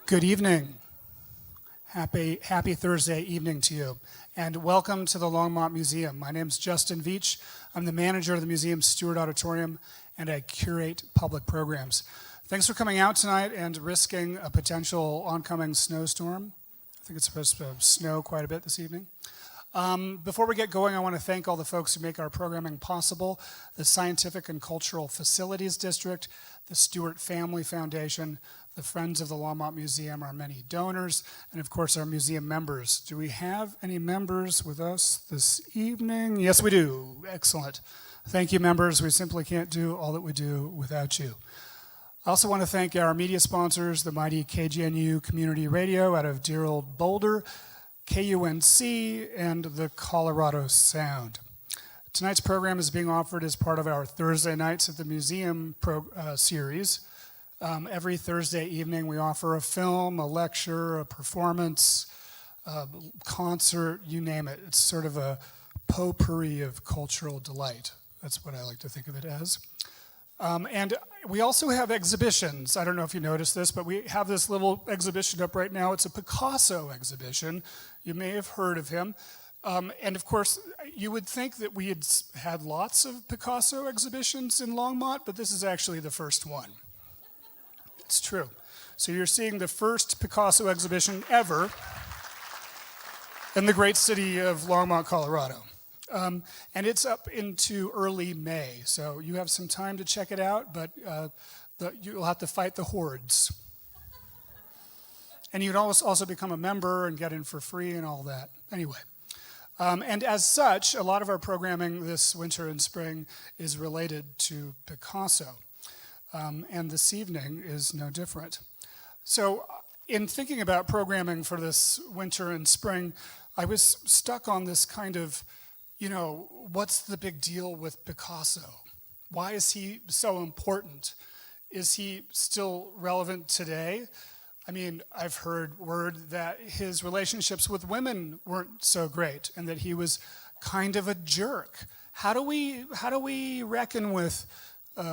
Good evening. Happy Thursday evening to you, and welcome to the Longmont Museum. My name is Justin Veach. I'm the manager of the museum's Stewart Auditorium, and I curate public programs. Thanks for coming out tonight and risking a potential oncoming snowstorm. I think it's supposed to snow quite a bit this evening. Before we get going, I want to thank all the folks who make our programming possible: the Scientific and Cultural Facilities District, the Stewart Family Foundation, the Friends of the Longmont Museum, our many donors, and of course our museum members. Do we have any members with us this evening? Yes, we do. Excellent. Thank you, members. We simply can't do all that we do without you. I also want to thank our media sponsors, the mighty KGNU Community Radio out of dear old Boulder, KUNC, and the Colorado Sound. Tonight's program is being offered as part of our Thursday Nights at the Museum series. Every Thursday evening we offer a film, a lecture, a performance, a concert, you name it. It's sort of a potpourri of cultural delight. That's what I like to think of it as. And we also have exhibitions. I don't know if you noticed this, but we have this little exhibition up right now. It's a Picasso exhibition. You may have heard of him. And of course, you would think that we had lots of Picasso exhibitions in Longmont, but this is actually the first one. It's true. So you're seeing the first Picasso exhibition ever in the great city of Longmont, Colorado. And it's up into early May, so you have some time to check it out, but you'll have to fight the hordes. And you can also become a member and get in for free and all that. Anyway. And as such, a lot of our programming this winter and spring is related to Picasso. And this evening is no different. So in thinking about programming for this winter and spring, I was stuck on this kind of, what's the big deal with Picasso? Why is he so important? Is he still relevant today? I mean, I've heard word that his relationships with women weren't so great and that he was kind of a jerk. How do we reckon with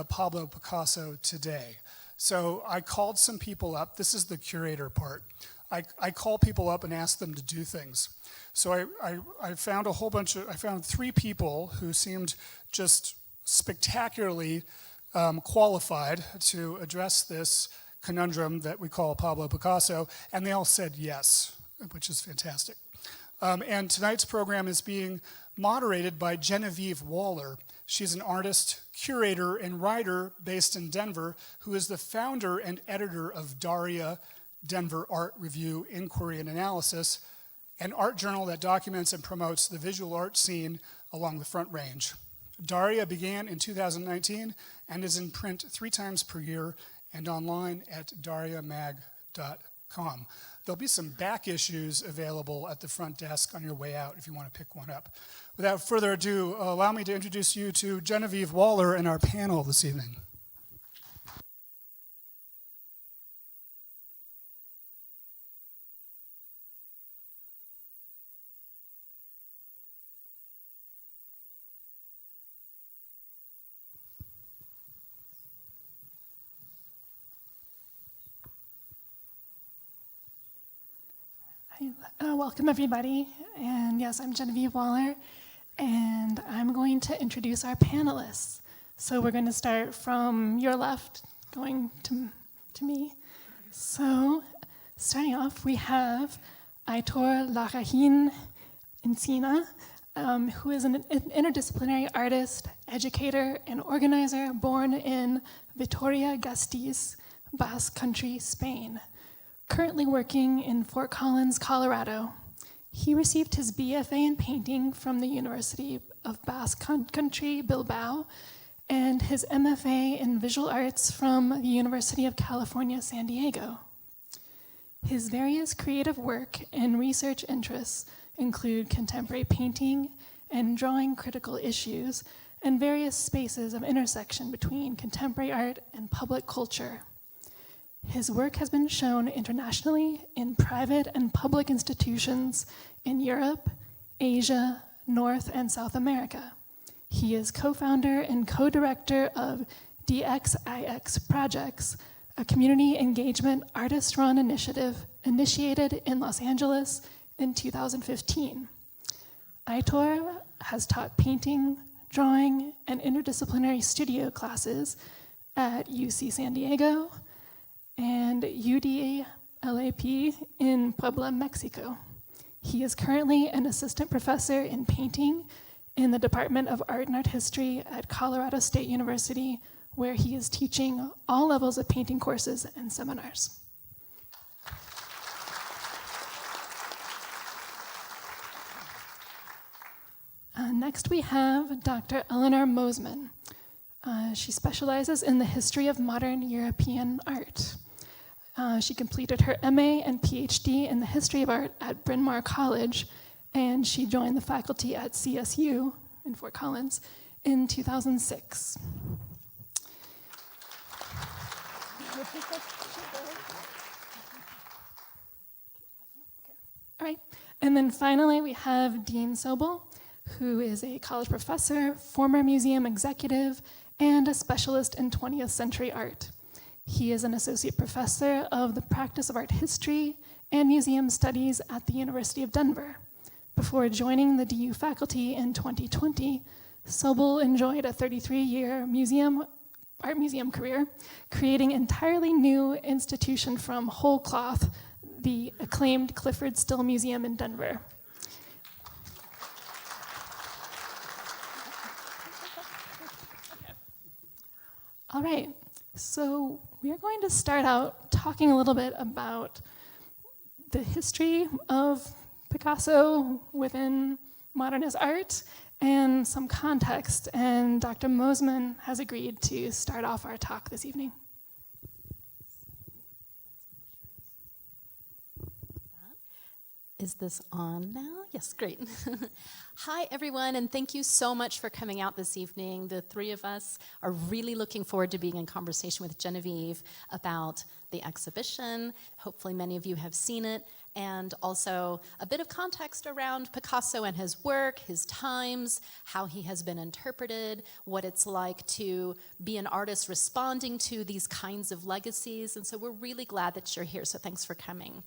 Pablo Picasso today? So I called some people up. This is the curator part. I call people up and ask them to do things. So I found I found 3 people who seemed just spectacularly qualified to address this conundrum that we call Pablo Picasso, and they all said yes, which is fantastic. And tonight's program is being moderated by Genevieve Waller. She's an artist, curator, and writer based in Denver, who is the founder and editor of DARIA, Denver Art Review, Inquiry, and Analysis, an art journal that documents and promotes the visual art scene along the Front Range. DARIA began in 2019 and is in print 3 times per year and online at dariamag.com. There'll be some back issues available at the front desk on your way out if you want to pick one up. Without further ado, allow me to introduce you to Genevieve Waller and our panel this evening. Welcome everybody, and yes, I'm Genevieve Waller, and I'm going to introduce our panelists. So we're going to start from your left, going to me. So starting off, we have Aitor Lajarin-Encina, who is an interdisciplinary artist, educator, and organizer born in Vitoria-Gasteiz, Basque Country, Spain. Currently working in Fort Collins, Colorado. He received his BFA in painting from the University of Basque Country, Bilbao, and his MFA in visual arts from the University of California, San Diego. His various creative work and research interests include contemporary painting and drawing critical issues and various spaces of intersection between contemporary art and public culture. His work has been shown internationally in private and public institutions in Europe, Asia, North and South America. He is co-founder and co-director of DXIX Projects, a community engagement artist-run initiative initiated in Los Angeles in 2015. Aitor has taught painting, drawing, and interdisciplinary studio classes at UC San Diego and UDLAP in Puebla, Mexico. He is currently an assistant professor in painting in the Department of Art and Art History at Colorado State University, where he is teaching all levels of painting courses and seminars. Next we have Dr. Eleanor Moseman. She specializes in the history of modern European art. She completed her MA and PhD in the history of art at Bryn Mawr College, and she joined the faculty at CSU in Fort Collins in 2006. All right, and then finally we have Dean Sobel, who is a college professor, former museum executive, and a specialist in 20th century art. He is an associate professor of the practice of art history and museum studies at the University of Denver. Before joining the DU faculty in 2020, Sobel enjoyed a 33-year art museum career, creating an entirely new institution from whole cloth, the acclaimed Clyfford Still Museum in Denver. All right, so we are going to start out talking a little bit about the history of Picasso within modernist art and some context, and Dr. Moseman has agreed to start off our talk this evening. Is this on now? Yes, great. Hi, everyone, and thank you so much for coming out this evening. The three of us are really looking forward to being in conversation with Genevieve about the exhibition. Hopefully many of you have seen it, and also a bit of context around Picasso and his work, his times, how he has been interpreted, what it's like to be an artist responding to these kinds of legacies. And so we're really glad that you're here, so thanks for coming.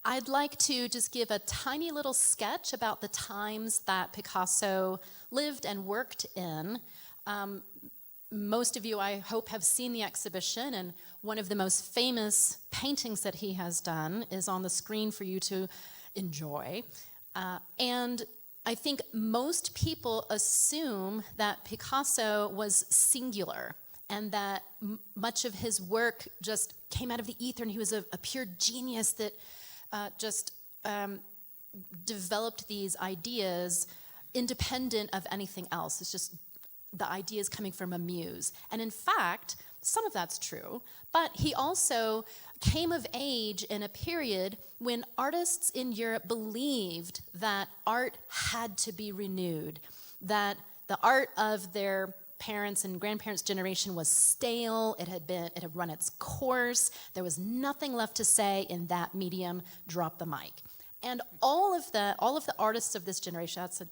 I'd like to just give a tiny little sketch about the times that Picasso lived and worked in. Most of you, I hope, have seen the exhibition, and one of the most famous paintings that he has done is on the screen for you to enjoy. And I think most people assume that Picasso was singular and that much of his work just came out of the ether, and he was a pure genius that just developed these ideas independent of anything else. It's just the ideas coming from a muse. And in fact, some of that's true, but he also came of age in a period when artists in Europe believed that art had to be renewed, that the art of their parents' and grandparents' generation was stale. It had run its course. There was nothing left to say in that medium. Drop the mic. And all of the artists of this generation, that's a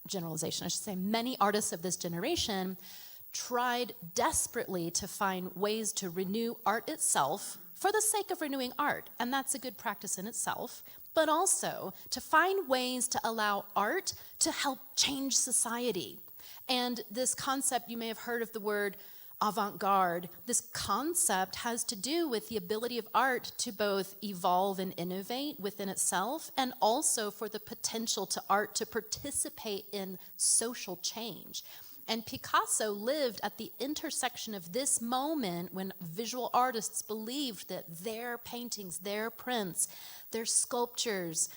generalization, I should say, many artists of this generation tried desperately to find ways to renew art itself for the sake of renewing art, and that's a good practice in itself, but also to find ways to allow art to help change society. And this concept, you may have heard of the word avant-garde. This concept has to do with the ability of art to both evolve and innovate within itself, and also for the potential to art to participate in social change. And Picasso lived at the intersection of this moment when visual artists believed that their paintings, their prints, their sculptures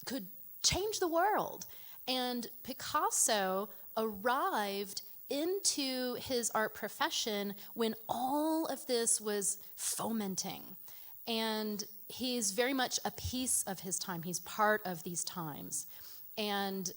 could change the world. And Picasso arrived into his art profession when all of this was fomenting. And he's very much a piece of his time. He's part of these times. And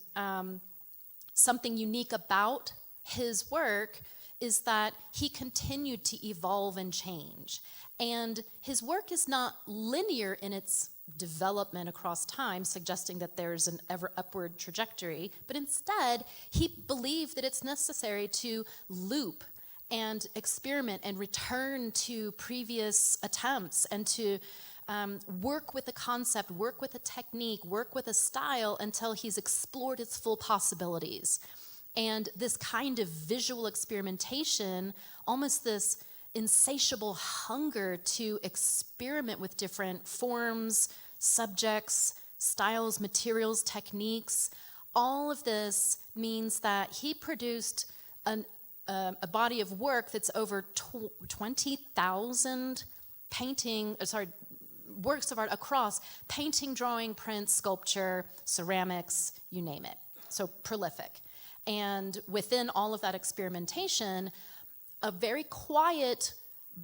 something unique about his work is that he continued to evolve and change. And his work is not linear in its development across time, suggesting that there's an ever upward trajectory, but instead he believed that it's necessary to loop and experiment and return to previous attempts and to work with a concept, work with a technique, work with a style until he's explored its full possibilities. And this kind of visual experimentation, almost this insatiable hunger to experiment with different forms, subjects, styles, materials, techniques, all of this means that he produced a body of work that's over 20,000 works of art across painting, drawing, print, sculpture, ceramics, you name it. So prolific. And within all of that experimentation, a very quiet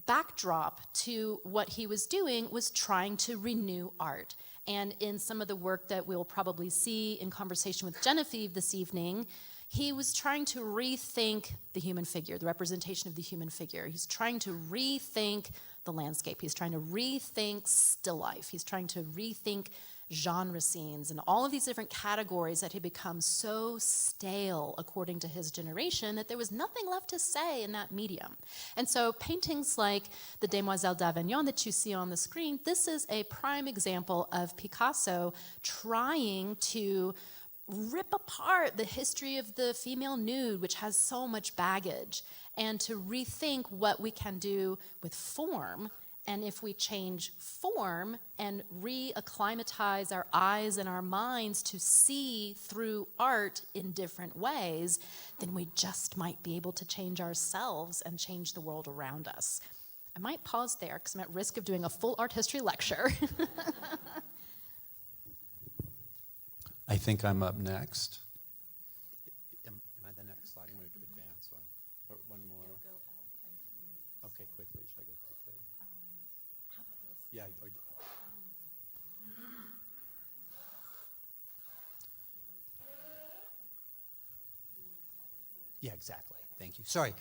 backdrop to what he was doing was trying to renew art. And in some of the work that we'll probably see in conversation with Genevieve this evening, he was trying to rethink the human figure, the representation of the human figure. He's trying to rethink the landscape. He's trying to rethink still life. He's trying to rethink genre scenes and all of these different categories that had become so stale according to his generation that there was nothing left to say in that medium. And so paintings like the Demoiselle d'Avignon that you see on the screen, this is a prime example of Picasso trying to rip apart the history of the female nude, which has so much baggage, and to rethink what we can do with form. And if we change form and re-acclimatize our eyes and our minds to see through art in different ways, then we just might be able to change ourselves and change the world around us. I might pause there because I'm at risk of doing a full art history lecture. I think I'm up next. Am I the next slide? I'm going to advance one. Or one more. Go all the way through. Okay, quickly. Should I go quickly? How about this? Yeah. Yeah, exactly. Thank you. Sorry.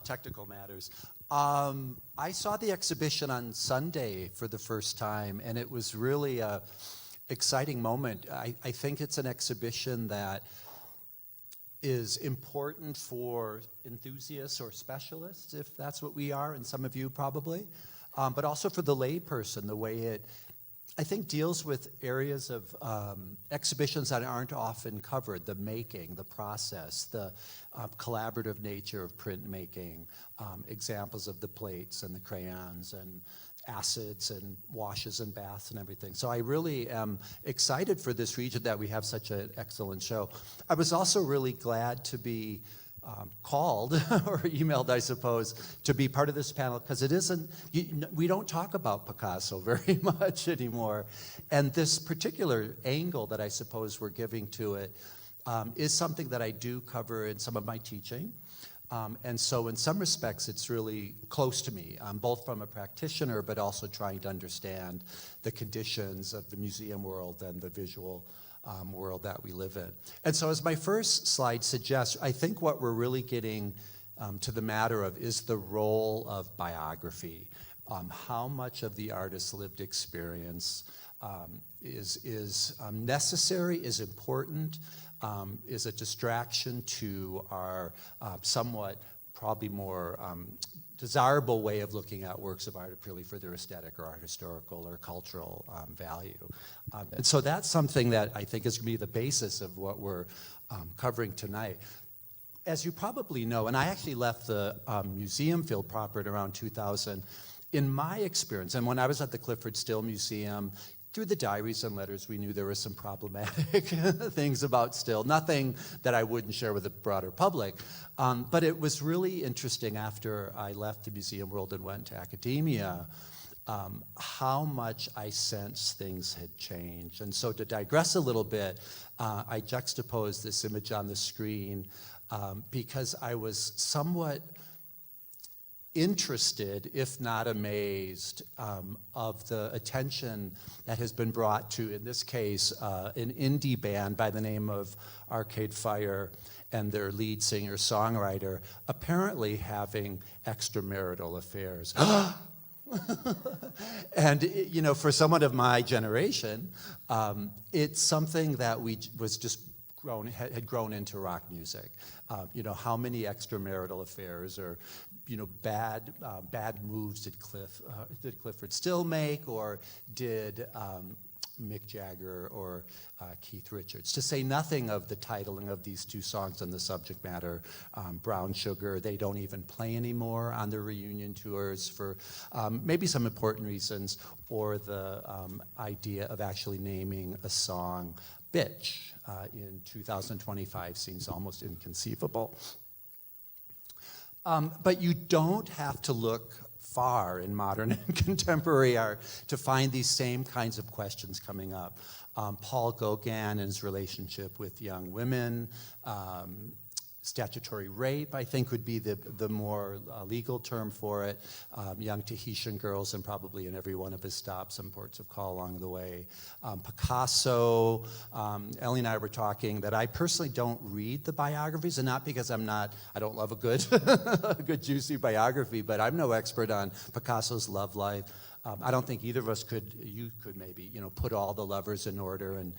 Technical matters. I saw the exhibition on Sunday for the first time, and it was really a exciting moment. I think it's an exhibition that is important for enthusiasts or specialists, if that's what we are, and some of you probably, but also for the layperson, the way it, I think, deals with areas of exhibitions that aren't often covered, the making, the process, the collaborative nature of printmaking, examples of the plates and the crayons and acids and washes and baths and everything. So I really am excited for this region that we have such an excellent show. I was also really glad to be called or emailed, I suppose, to be part of this panel, because it isn't, we don't talk about Picasso very much anymore. And this particular angle that I suppose we're giving to it is something that I do cover in some of my teaching. And so in some respects, it's really close to me, both from a practitioner, but also trying to understand the conditions of the museum world and the visual world that we live in. And so as my first slide suggests, I think what we're really getting to the matter of is the role of biography. How much of the artist's lived experience is necessary, is important, is a distraction to our somewhat probably more desirable way of looking at works of art purely for their aesthetic or art historical or cultural value. And so that's something that I think is going to be the basis of what we're covering tonight. As you probably know, and I actually left the museum field proper at around 2000, in my experience, and when I was at the Clyfford Still Museum, through the diaries and letters, we knew there were some problematic things about Still. Nothing that I wouldn't share with the broader public. But it was really interesting after I left the museum world and went to academia, how much I sensed things had changed. And so to digress a little bit, I juxtaposed this image on the screen because I was somewhat interested, if not amazed, of the attention that has been brought to, in this case, an indie band by the name of Arcade Fire and their lead singer-songwriter apparently having extramarital affairs. And, for someone of my generation, it's something that was just had grown into rock music. How many extramarital affairs or bad moves did Clyfford still make, or did Mick Jagger or Keith Richards? To say nothing of the titling of these two songs and the subject matter, Brown Sugar. They don't even play anymore on their reunion tours for maybe some important reasons, or the idea of actually naming a song Bitch in 2025 seems almost inconceivable. But you don't have to look far in modern and contemporary art to find these same kinds of questions coming up. Paul Gauguin and his relationship with young women, statutory rape, I think, would be the more legal term for it. Young Tahitian girls, and probably in every one of his stops, some ports of call along the way. Picasso, Ellie and I were talking that I personally don't read the biographies, and not because I don't love a good, a good juicy biography, but I'm no expert on Picasso's love life. I don't think either of us could. You could maybe, put all the lovers in order, and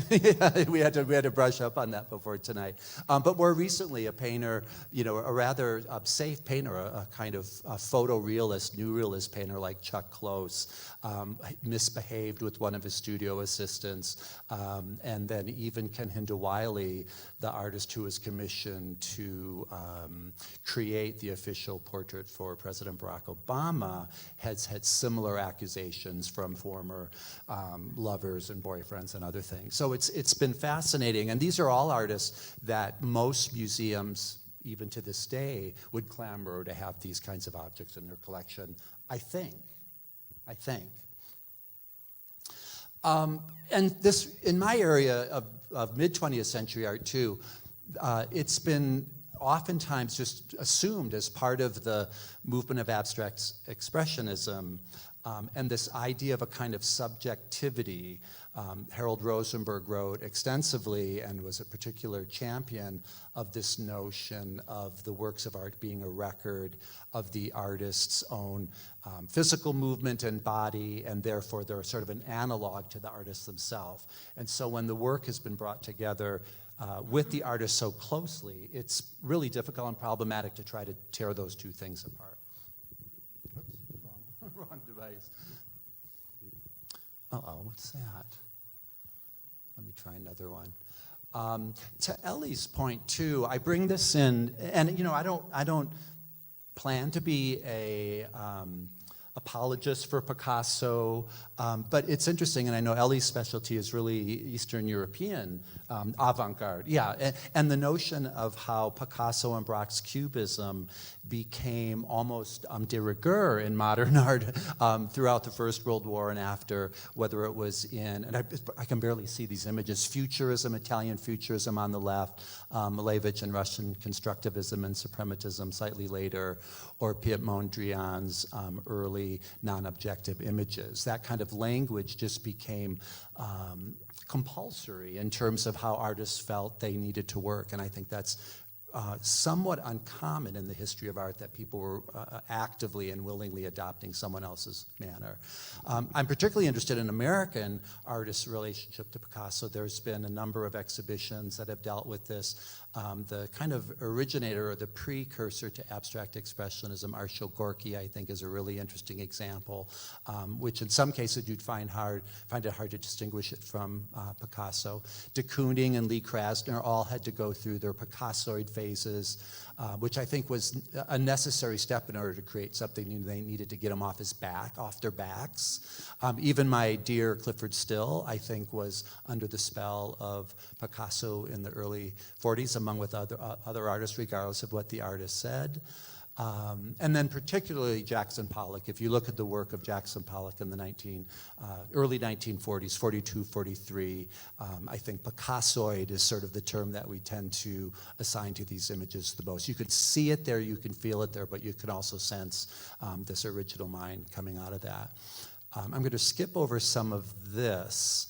yeah, we had to brush up on that before tonight. But more recently, a painter, a rather safe painter, a kind of photorealist, new realist painter like Chuck Close, misbehaved with one of his studio assistants, and then even Kehinde Wiley, the artist who was commissioned to create the official portrait for President Barack Obama, has had similar accusations from former lovers and boyfriends and other things. So it's been fascinating, and these are all artists that most museums, even to this day, would clamor to have these kinds of objects in their collection, I think. And this, in my area of mid-20th century art too, it's been oftentimes just assumed as part of the movement of abstract expressionism, and this idea of a kind of subjectivity. Harold Rosenberg wrote extensively and was a particular champion of this notion of the works of art being a record of the artist's own physical movement and body, and therefore they're sort of an analog to the artist themselves. And so when the work has been brought together with the artist so closely, it's really difficult and problematic to try to tear those two things apart. Oops, wrong device. Uh-oh, what's that? Let me try another one. To Ellie's point too, I bring this in, and I don't plan to be a apologist for Picasso, but it's interesting, and I know Ellie's specialty is really Eastern European avant-garde. Yeah, and the notion of how Picasso and Braque's Cubism became almost de rigueur in modern art throughout the First World War and after, whether it was in, and I can barely see these images, Futurism, Italian Futurism on the left, Malevich and Russian Constructivism and Suprematism slightly later, or Piet Mondrian's early non-objective images. That kind of language just became compulsory in terms of how artists felt they needed to work, and I think that's somewhat uncommon in the history of art, that people were actively and willingly adopting someone else's manner. I'm particularly interested in American artists' relationship to Picasso. There's been a number of exhibitions that have dealt with this. The kind of originator or the precursor to abstract expressionism, Arshil Gorky, I think, is a really interesting example, which in some cases you'd find it hard to distinguish it from Picasso. De Kooning and Lee Krasner all had to go through their Picassoid phases, which I think was a necessary step in order to create something new. They needed to get them off their backs. Even my dear Clyfford Still, I think, was under the spell of Picasso in the early 40s, among with other artists, regardless of what the artist said. And then particularly Jackson Pollock. If you look at the work of Jackson Pollock in the early 1940s, 42, 43, I think Picassoid is sort of the term that we tend to assign to these images the most. You can see it there, you can feel it there, but you can also sense this original mind coming out of that. I'm going to skip over some of this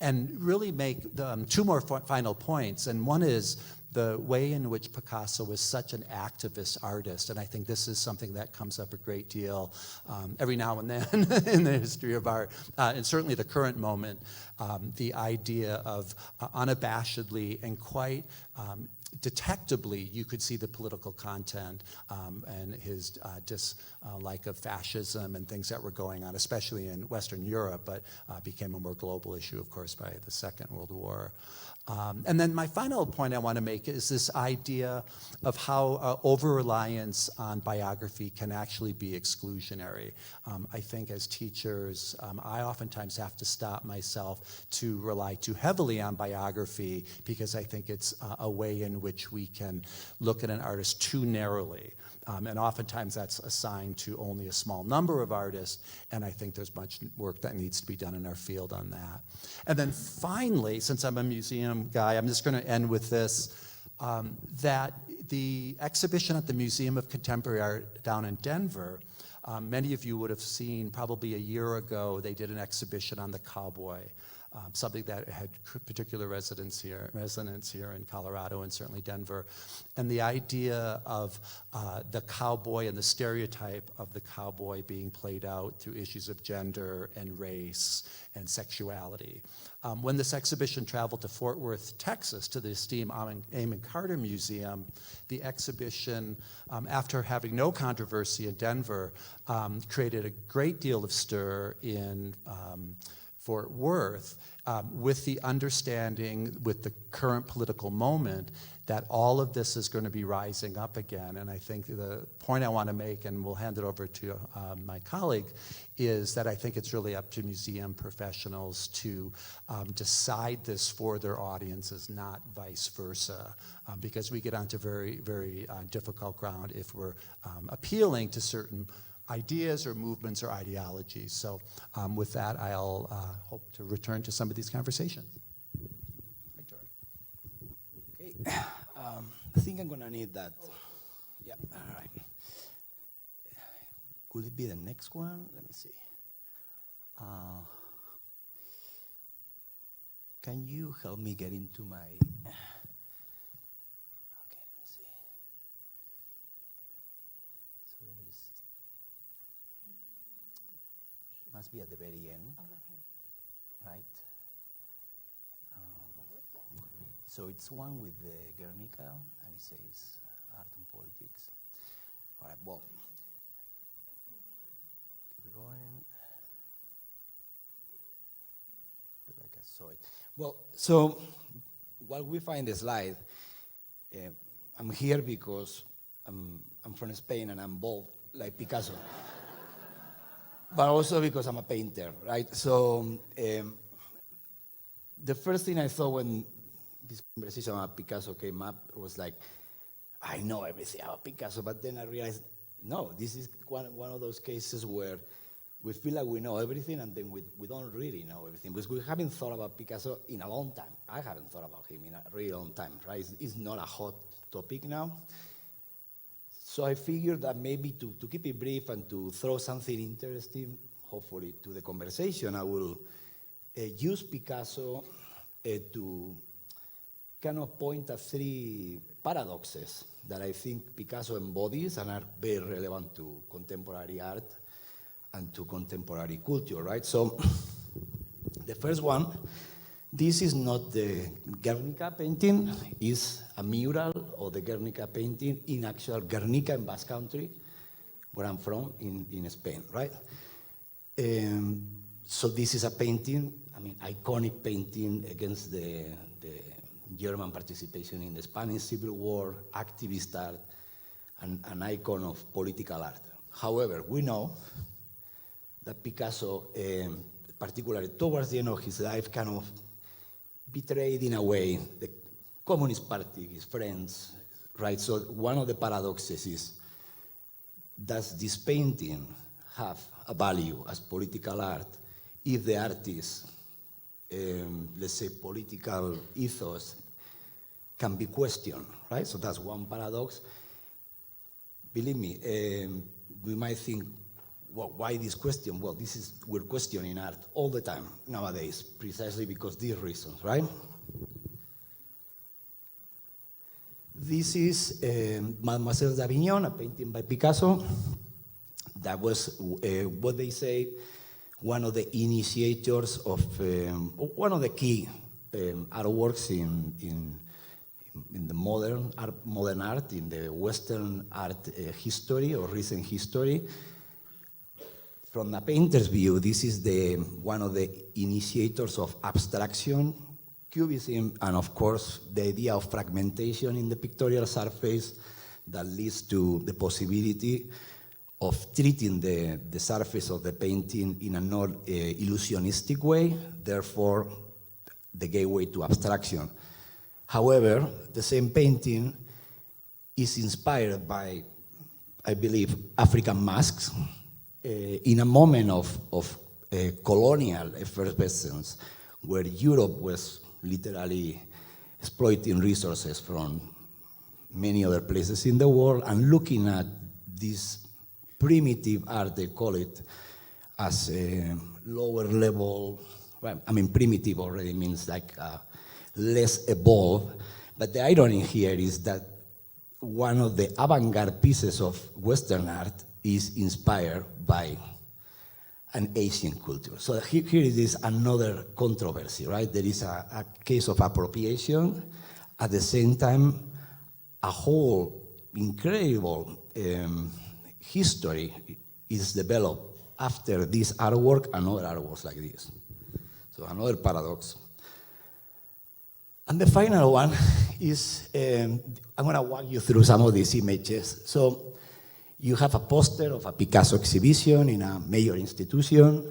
and really make two more final points. And one is the way in which Picasso was such an activist artist, and I think this is something that comes up a great deal every now and then in the history of art, and certainly the current moment, the idea of unabashedly and quite detectably, you could see the political content and his dislike of fascism and things that were going on, especially in Western Europe, but became a more global issue, of course, by the Second World War. And then my final point I want to make is this idea of how over-reliance on biography can actually be exclusionary. I think as teachers, I oftentimes have to stop myself to rely too heavily on biography because I think it's a way in which we can look at an artist too narrowly. And oftentimes that's assigned to only a small number of artists, and I think there's much work that needs to be done in our field on that. And then finally, since I'm a museum guy, I'm just going to end with this, that the exhibition at the Museum of Contemporary Art down in Denver, many of you would have seen probably a year ago, they did an exhibition on the cowboy. Something that had particular resonance here in Colorado and certainly Denver. And the idea of the cowboy and the stereotype of the cowboy being played out through issues of gender and race and sexuality. When this exhibition traveled to Fort Worth, Texas, to the esteemed Amon Carter Museum, the exhibition, after having no controversy in Denver, created a great deal of stir in Fort Worth, with the understanding, with the current political moment, that all of this is going to be rising up again. And I think the point I want to make, and we'll hand it over to my colleague, is that I think it's really up to museum professionals to decide this for their audiences, not vice versa, because we get onto very, very difficult ground if we're appealing to certain ideas or movements or ideologies. So with that, I'll hope to return to some of these conversations. Aitor. Okay, I think I'm gonna need that. Yeah, all right. Could it be the next one? Let me see. Can you help me get into my, okay, let me see. So it's, must be at the very end. Oh, right here. Right? So it's one with the Guernica, and it says art and politics. All right, well, keep it going. I feel like I saw it. Well, so while we find the slide, I'm here because I'm from Spain and I'm bald, like Picasso. But also because I'm a painter, right? So the first thing I thought when this conversation about Picasso came up was like, I know everything about Picasso, but then I realized, no, this is one of those cases where we feel like we know everything and then we don't really know everything, because we haven't thought about Picasso in a long time. I haven't thought about him in a really long time, right? It's not a hot topic now. So I figured that maybe to keep it brief and to throw something interesting, hopefully, to the conversation, I will use Picasso to kind of point at three paradoxes that I think Picasso embodies and are very relevant to contemporary art and to contemporary culture, right? So the first one, this is not the Guernica painting, it's a mural of the Guernica painting in actual Guernica in Basque Country, where I'm from, in Spain, right? So this is a painting, I mean, iconic painting against the German participation in the Spanish Civil War, activist art, and an icon of political art. However, we know that Picasso, particularly towards the end of his life, kind of betrayed in a way the Communist Party, his friends, right? So one of the paradoxes is, does this painting have a value as political art if the artist, let's say, political ethos can be questioned, right? So that's one paradox. Believe me, we might think, well, why this question? Well, we're questioning art all the time nowadays, precisely because these reasons, right? This is Mademoiselle d'Avignon, a painting by Picasso. That was what they say, one of the initiators of, one of the key artworks in the modern art, in the Western art history or recent history. From a painter's view, this is one of the initiators of abstraction, cubism, and of course, the idea of fragmentation in the pictorial surface that leads to the possibility of treating the surface of the painting in a not illusionistic way, therefore the gateway to abstraction. However, the same painting is inspired by, I believe, African masks in a moment of colonial effervescence where Europe was literally exploiting resources from many other places in the world and looking at this primitive art, they call it, as a lower level. Well, I mean, primitive already means like less evolved, but the irony here is that one of the avant-garde pieces of Western art is inspired by an Asian culture. So here it is another controversy, right? There is a case of appropriation. At the same time, a whole incredible history is developed after this artwork and other artworks like this. So another paradox. And the final one is, I'm gonna walk you through some of these images. So you have a poster of a Picasso exhibition in a major institution,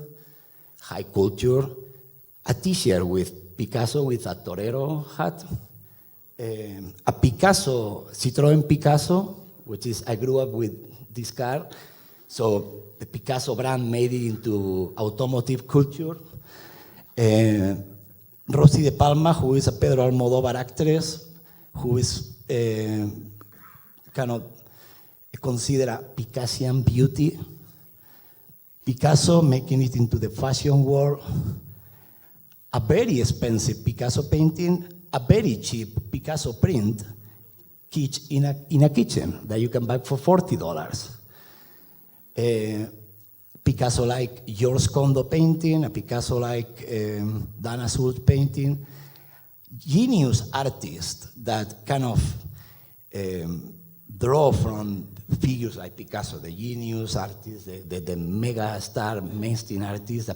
high culture, a t-shirt with Picasso with a torero hat, a Picasso, Citroën Picasso, which is, I grew up with this car, so the Picasso brand made it into automotive culture. Rosy de Palma, who is a Pedro Almodóvar actress, who is kind of considered a Picassian beauty. Picasso making it into the fashion world. A very expensive Picasso painting, a very cheap Picasso print in a kitchen that you can buy for $40. Picasso-like George Condo painting, a Picasso-like Dana Sult painting. Genius artists that kind of draw from figures like Picasso, the genius artists, the mega star mainstream artists,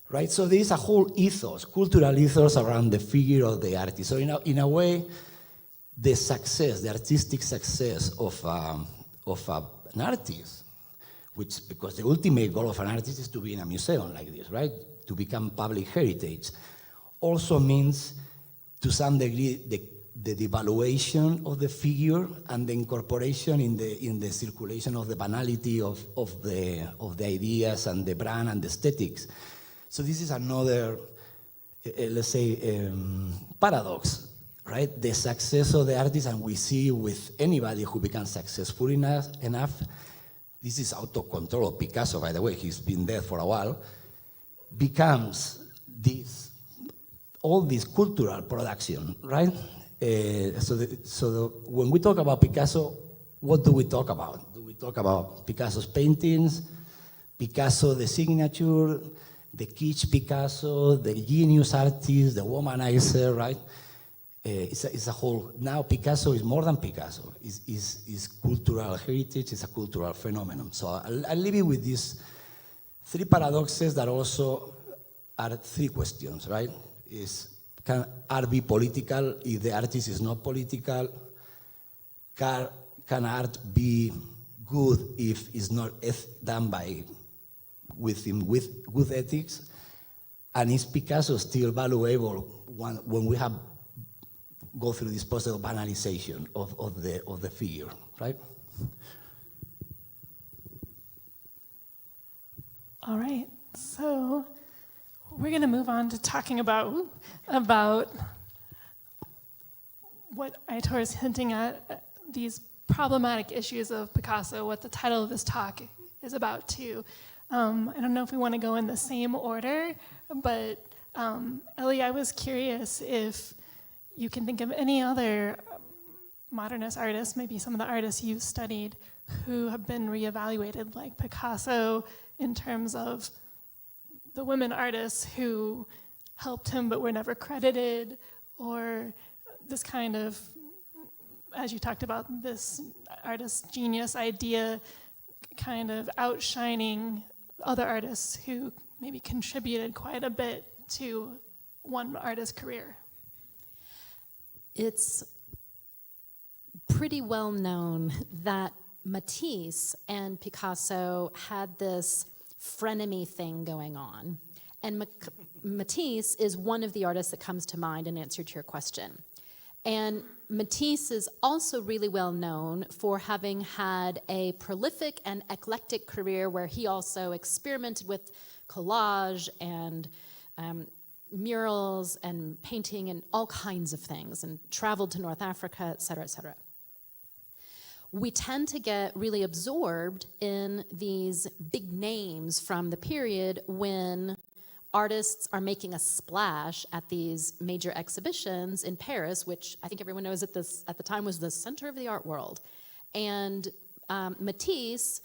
right? So there is a whole ethos, cultural ethos around the figure of the artist. So in a way, the success, the artistic success of an artist, because the ultimate goal of an artist is to be in a museum like this, right? To become public heritage, also means to some degree the devaluation of the figure and the incorporation in the circulation of the banality of the ideas and the brand and the aesthetics. So this is another, let's say, paradox, right? The success of the artist, and we see with anybody who becomes successful enough, this is out of control of Picasso, by the way, he's been dead for a while, becomes all this cultural production, right? So when we talk about Picasso, what do we talk about? Do we talk about Picasso's paintings, Picasso the signature, the kitsch Picasso, the genius artist, the womanizer, right? It's a whole, now Picasso is more than Picasso. It's cultural heritage, it's a cultural phenomenon. So I'll leave you with these three paradoxes that also are three questions, right? Can art be political if the artist is not political? Can art be good if it's not done with good ethics? And is Picasso still valuable when we have go through this process of banalization of the figure, right? All right, so we're going to move on to talking about what Aitor is hinting at, these problematic issues of Picasso, what the title of this talk is about too. I don't know if we want to go in the same order, but Ellie, I was curious if you can think of any other modernist artists, maybe some of the artists you've studied, who have been reevaluated, like Picasso, in terms of the women artists who helped him but were never credited, or this kind of, as you talked about, this artist genius idea kind of outshining other artists who maybe contributed quite a bit to one artist's career? It's pretty well known that Matisse and Picasso had this frenemy thing going on. And Matisse is one of the artists that comes to mind in answer to your question. And Matisse is also really well known for having had a prolific and eclectic career where he also experimented with collage and murals and painting and all kinds of things, and traveled to North Africa, et cetera, et cetera. We tend to get really absorbed in these big names from the period when artists are making a splash at these major exhibitions in Paris, which I think everyone knows at the time was the center of the art world. And Matisse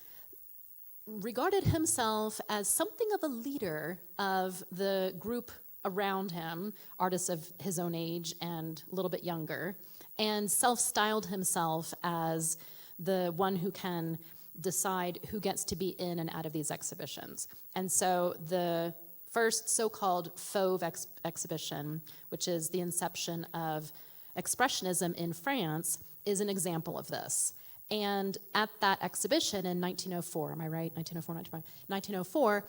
regarded himself as something of a leader of the group around him, artists of his own age and a little bit younger, and self-styled himself as the one who can decide who gets to be in and out of these exhibitions. And so the first so-called Fauve exhibition, which is the inception of Expressionism in France, is an example of this. And at that exhibition in 1904, am I right? 1904,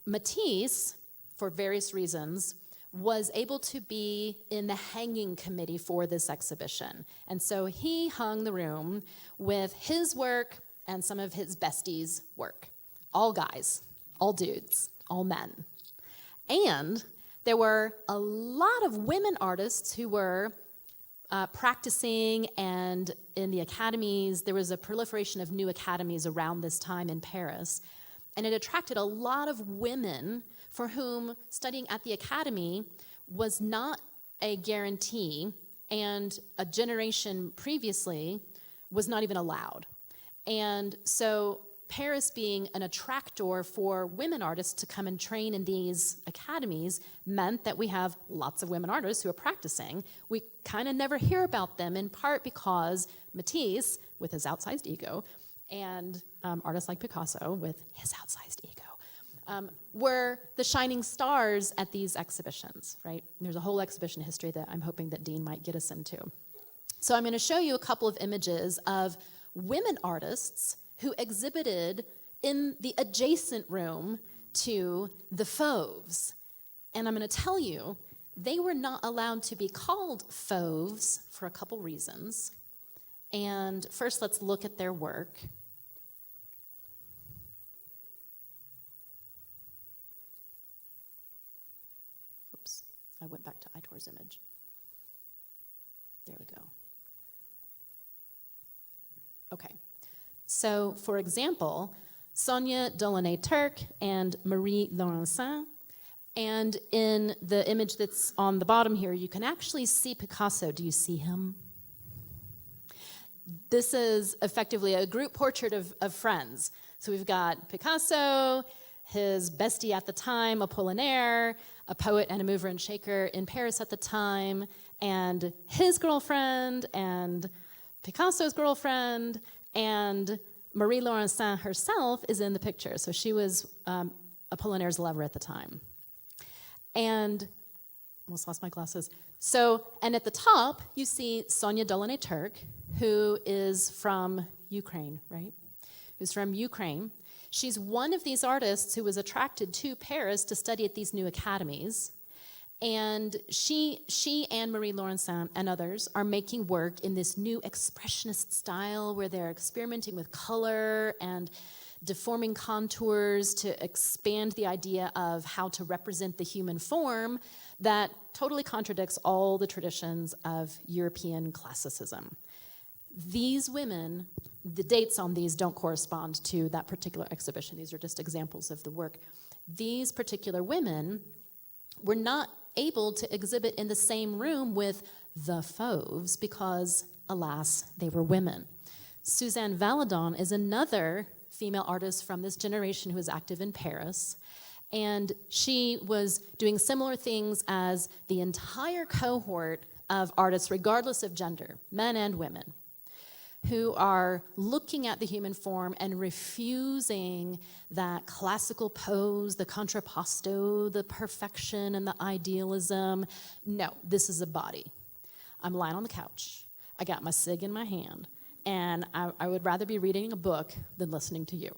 Matisse, for various reasons, was able to be in the hanging committee for this exhibition. And so he hung the room with his work and some of his besties' work. All guys, all dudes, all men. And there were a lot of women artists who were practicing, and in the academies, there was a proliferation of new academies around this time in Paris. And it attracted a lot of women for whom studying at the academy was not a guarantee, and a generation previously was not even allowed. And so Paris being an attractor for women artists to come and train in these academies meant that we have lots of women artists who are practicing. We kind of never hear about them, in part because Matisse, with his outsized ego, and artists like Picasso, with his outsized ego, were the shining stars at these exhibitions, right? And there's a whole exhibition history that I'm hoping that Dean might get us into. So I'm going to show you a couple of images of women artists who exhibited in the adjacent room to the Fauves. And I'm going to tell you, they were not allowed to be called Fauves for a couple reasons. And first, let's look at their work. Oops, I went back to Aitor's image. There we go. Okay. So, for example, Sonia Delaunay-Turc and Marie Laurencin. And in the image that's on the bottom here, you can actually see Picasso. Do you see him? This is effectively a group portrait of friends. So we've got Picasso, his bestie at the time, Apollinaire, a poet and a mover and shaker in Paris at the time, and his girlfriend, and Picasso's girlfriend, and Marie Laurencin herself is in the picture. So she was Apollinaire's lover at the time. And, almost lost my glasses. So, and at the top, you see Sonia Delaunay-Turc, who is from Ukraine, right? Who's from Ukraine. She's one of these artists who was attracted to Paris to study at these new academies. And she and Marie Laurencin and others are making work in this new expressionist style where they're experimenting with color and deforming contours to expand the idea of how to represent the human form that totally contradicts all the traditions of European classicism. These women, the dates on these don't correspond to that particular exhibition. These are just examples of the work. These particular women were not able to exhibit in the same room with the Fauves because alas, they were women. Suzanne Valadon is another female artist from this generation who is active in Paris. And she was doing similar things as the entire cohort of artists, regardless of gender, men and women, who are looking at the human form and refusing that classical pose, the contrapposto, the perfection and the idealism. No, this is a body. I'm lying on the couch. I got my cig in my hand, and I would rather be reading a book than listening to you.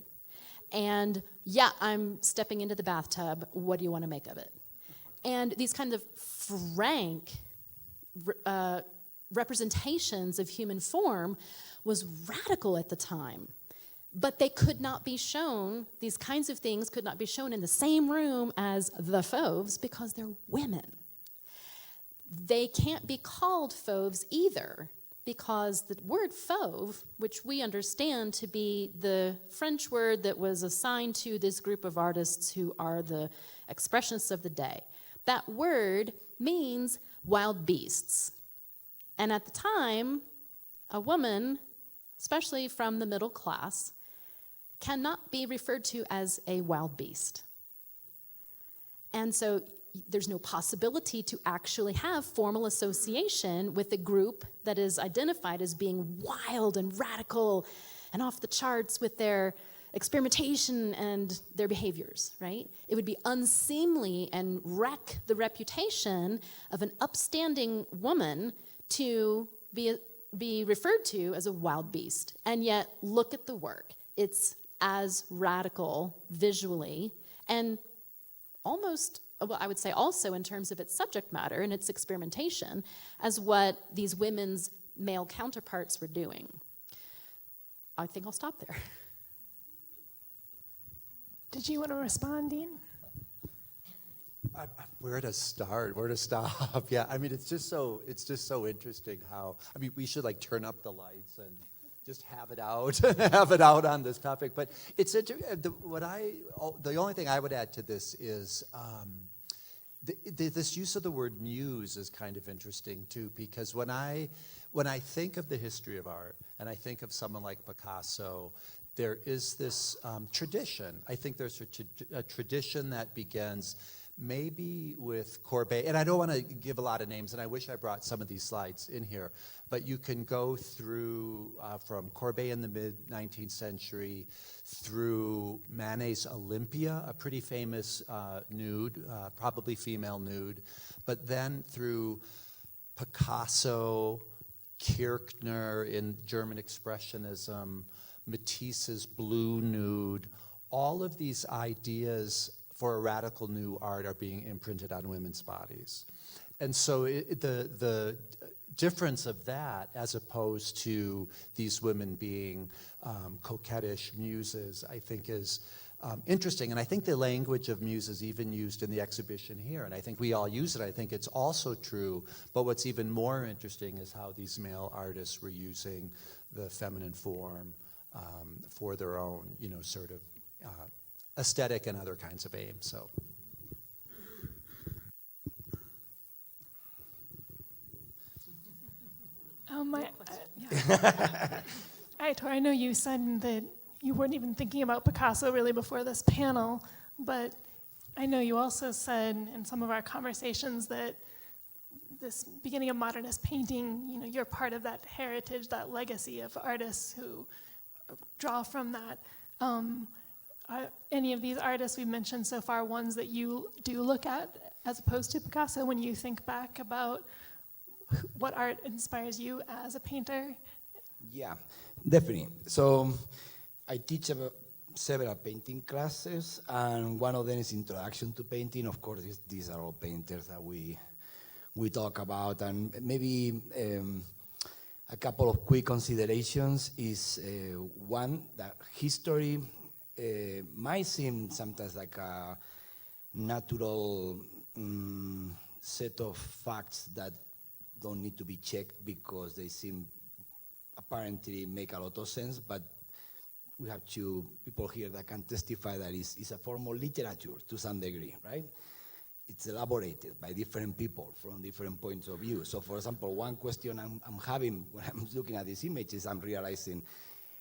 And yeah, I'm stepping into the bathtub. What do you want to make of it? And these kinds of frank representations of human form was radical at the time. But they could not be shown, these kinds of things could not be shown in the same room as the fauves because they're women. They can't be called fauves either, because the word fauve, which we understand to be the French word that was assigned to this group of artists who are the expressionists of the day, that word means wild beasts. And at the time, a woman, especially from the middle class, cannot be referred to as a wild beast. And so there's no possibility to actually have formal association with a group that is identified as being wild and radical and off the charts with their experimentation and their behaviors, right? It would be unseemly and wreck the reputation of an upstanding woman to be referred to as a wild beast. And yet, look at the work. It's as radical visually and almost, well, I would say also in terms of its subject matter and its experimentation, as what these women's male counterparts were doing. I think I'll stop there. Did you want to respond, Dean? Where to start? Where to stop? Yeah, I mean, it's just so interesting how, I mean, we should like turn up the lights and just have it out on this topic. But it's the only thing I would add to this is this use of the word muse is kind of interesting too, because when I think of the history of art and I think of someone like Picasso, there is this tradition. I think there's a tradition that begins maybe with Courbet, and I don't want to give a lot of names, and I wish I brought some of these slides in here, but you can go through from Courbet in the mid-19th century through Manet's Olympia, a pretty famous nude, probably female nude, but then through Picasso, Kirchner in German Expressionism, Matisse's Blue Nude, all of these ideas for a radical new art are being imprinted on women's bodies. And so the difference of that, as opposed to these women being coquettish muses, I think is interesting. And I think the language of muse is even used in the exhibition here, and I think we all use it. I think it's also true, but what's even more interesting is how these male artists were using the feminine form for their own, sort of aesthetic and other kinds of aims. So. Aitor, I know you said that you weren't even thinking about Picasso really before this panel, but I know you also said in some of our conversations that this beginning of modernist painting, you're part of that heritage, that legacy of artists who draw from that. Any of these artists we've mentioned so far, ones that you do look at as opposed to Picasso when you think back about what art inspires you as a painter? Yeah, definitely. So I teach several painting classes, and one of them is Introduction to Painting. Of course, these are all painters that we talk about, and maybe a couple of quick considerations is one, that history might seem sometimes like a natural set of facts that don't need to be checked because they seem apparently make a lot of sense, but we have two people here that can testify that it's a form of literature to some degree, right? it's elaborated by different people from different points of view. So for example, one question I'm having when I'm looking at these images, I'm realizing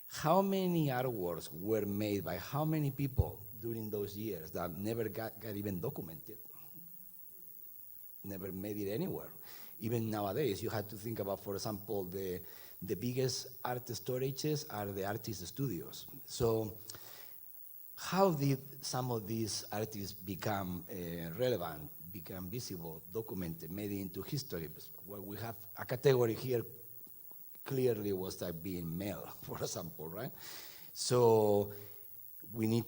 how many artworks were made by how many people during those years that never got even documented, never made it anywhere. Even nowadays, you have to think about, for example, the biggest art storages are the artist studios. So how did some of these artists become relevant, become visible, documented, made into history? Well, we have a category here clearly was like being male, for example, right? So we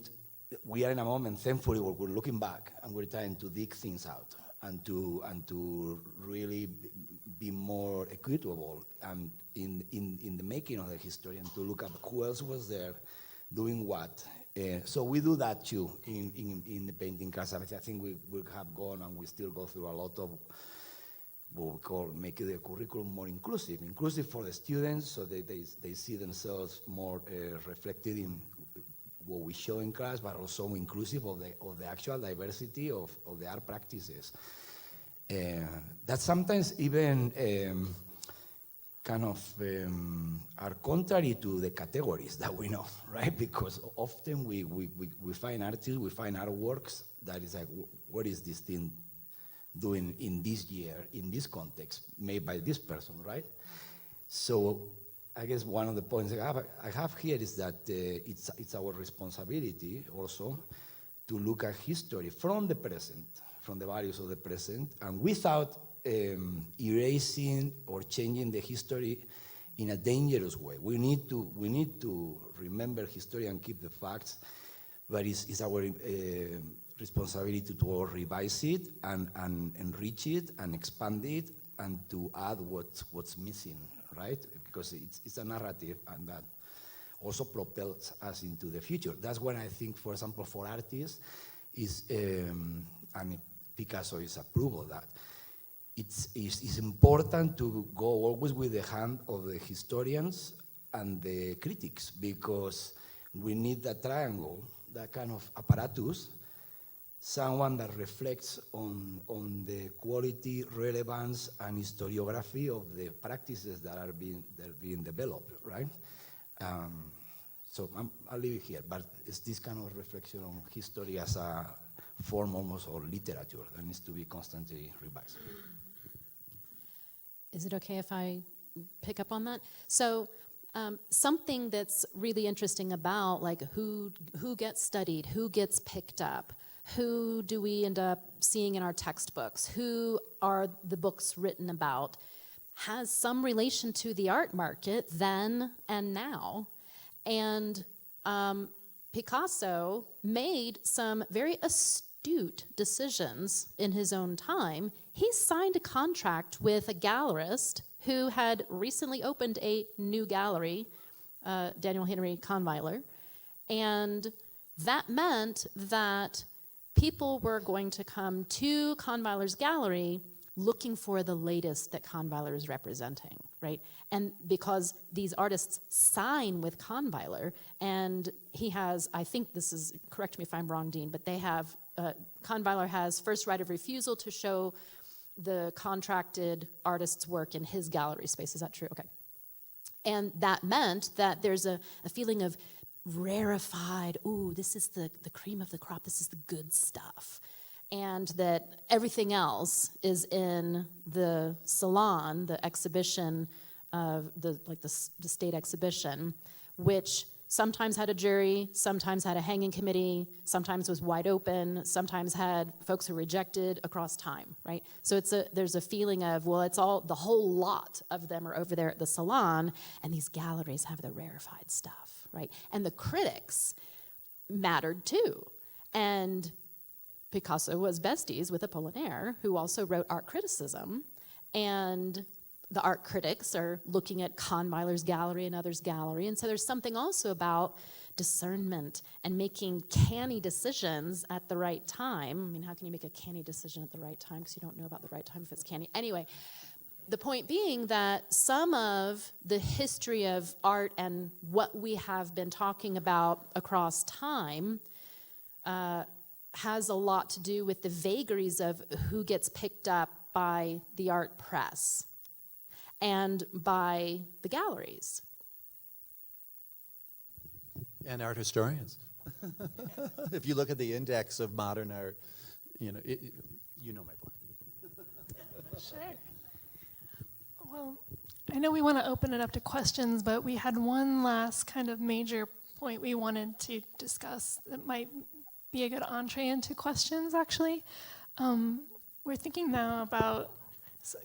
are in a moment, thankfully, where we're looking back and we're trying to dig things out and to really be more equitable in the making of the history and to look at who else was there doing what. So we do that too in the painting class. I think we have gone and we still go through a lot of what we call making the curriculum more inclusive for the students, so they see themselves more reflected in what we show in class, but also inclusive of the actual diversity of the art practices. That sometimes even are contrary to the categories that we know, right? Because often we find artists, we find artworks that is like, what is this thing doing in this year, in this context, made by this person, right? So I guess one of the points I have here is that it's our responsibility also to look at history from the present, from the values of the present, and without erasing or changing the history in a dangerous way. We need to remember history and keep the facts, but it's our responsibility to revise it and enrich it and expand it and to add what's missing, right? Because it's a narrative and that also propels us into the future. That's when I think, for example, for artists, and Picasso is a proof of that. It's important to go always with the hand of the historians and the critics, because we need that triangle, that kind of apparatus, someone that reflects on the quality, relevance, and historiography of the practices that are being developed, right? So I'll leave it here, but it's this kind of reflection on history as a form almost of literature that needs to be constantly revised. Is it okay if I pick up on that? So something that's really interesting about like who gets studied, who gets picked up, who do we end up seeing in our textbooks, who are the books written about, has some relation to the art market then and now. And Picasso made some very astute decisions in his own time. He signed a contract with a gallerist who had recently opened a new gallery, Daniel Henry Kahnweiler, and that meant that people were going to come to Kahnweiler's gallery looking for the latest that Kahnweiler is representing, right? And because these artists sign with Kahnweiler, and he has, I think this is, correct me if I'm wrong, Dean, but they have, Kahnweiler has first right of refusal to show the contracted artist's work in his gallery space. Is that true? Okay. And that meant that there's a feeling of rarefied, ooh, this is the cream of the crop, this is the good stuff. And that everything else is in the salon, the exhibition, the state exhibition, which sometimes had a jury, sometimes had a hanging committee, sometimes was wide open, sometimes had folks who rejected across time, right? So there's a feeling of, well, it's all, the whole lot of them are over there at the salon, and these galleries have the rarefied stuff, right? And the critics mattered too. And Picasso was besties with Apollinaire, who also wrote art criticism, and the art critics are looking at Kahnweiler's gallery and others' gallery, and so there's something also about discernment and making canny decisions at the right time. I mean, how can you make a canny decision at the right time, because you don't know about the right time if it's canny? Anyway, the point being that some of the history of art and what we have been talking about across time has a lot to do with the vagaries of who gets picked up by the art press and by the galleries. And art historians. If you look at the index of modern art, you know my point. Sure. Well, I know we want to open it up to questions, but we had one last kind of major point we wanted to discuss that might be a good entree into questions, actually. We're thinking now about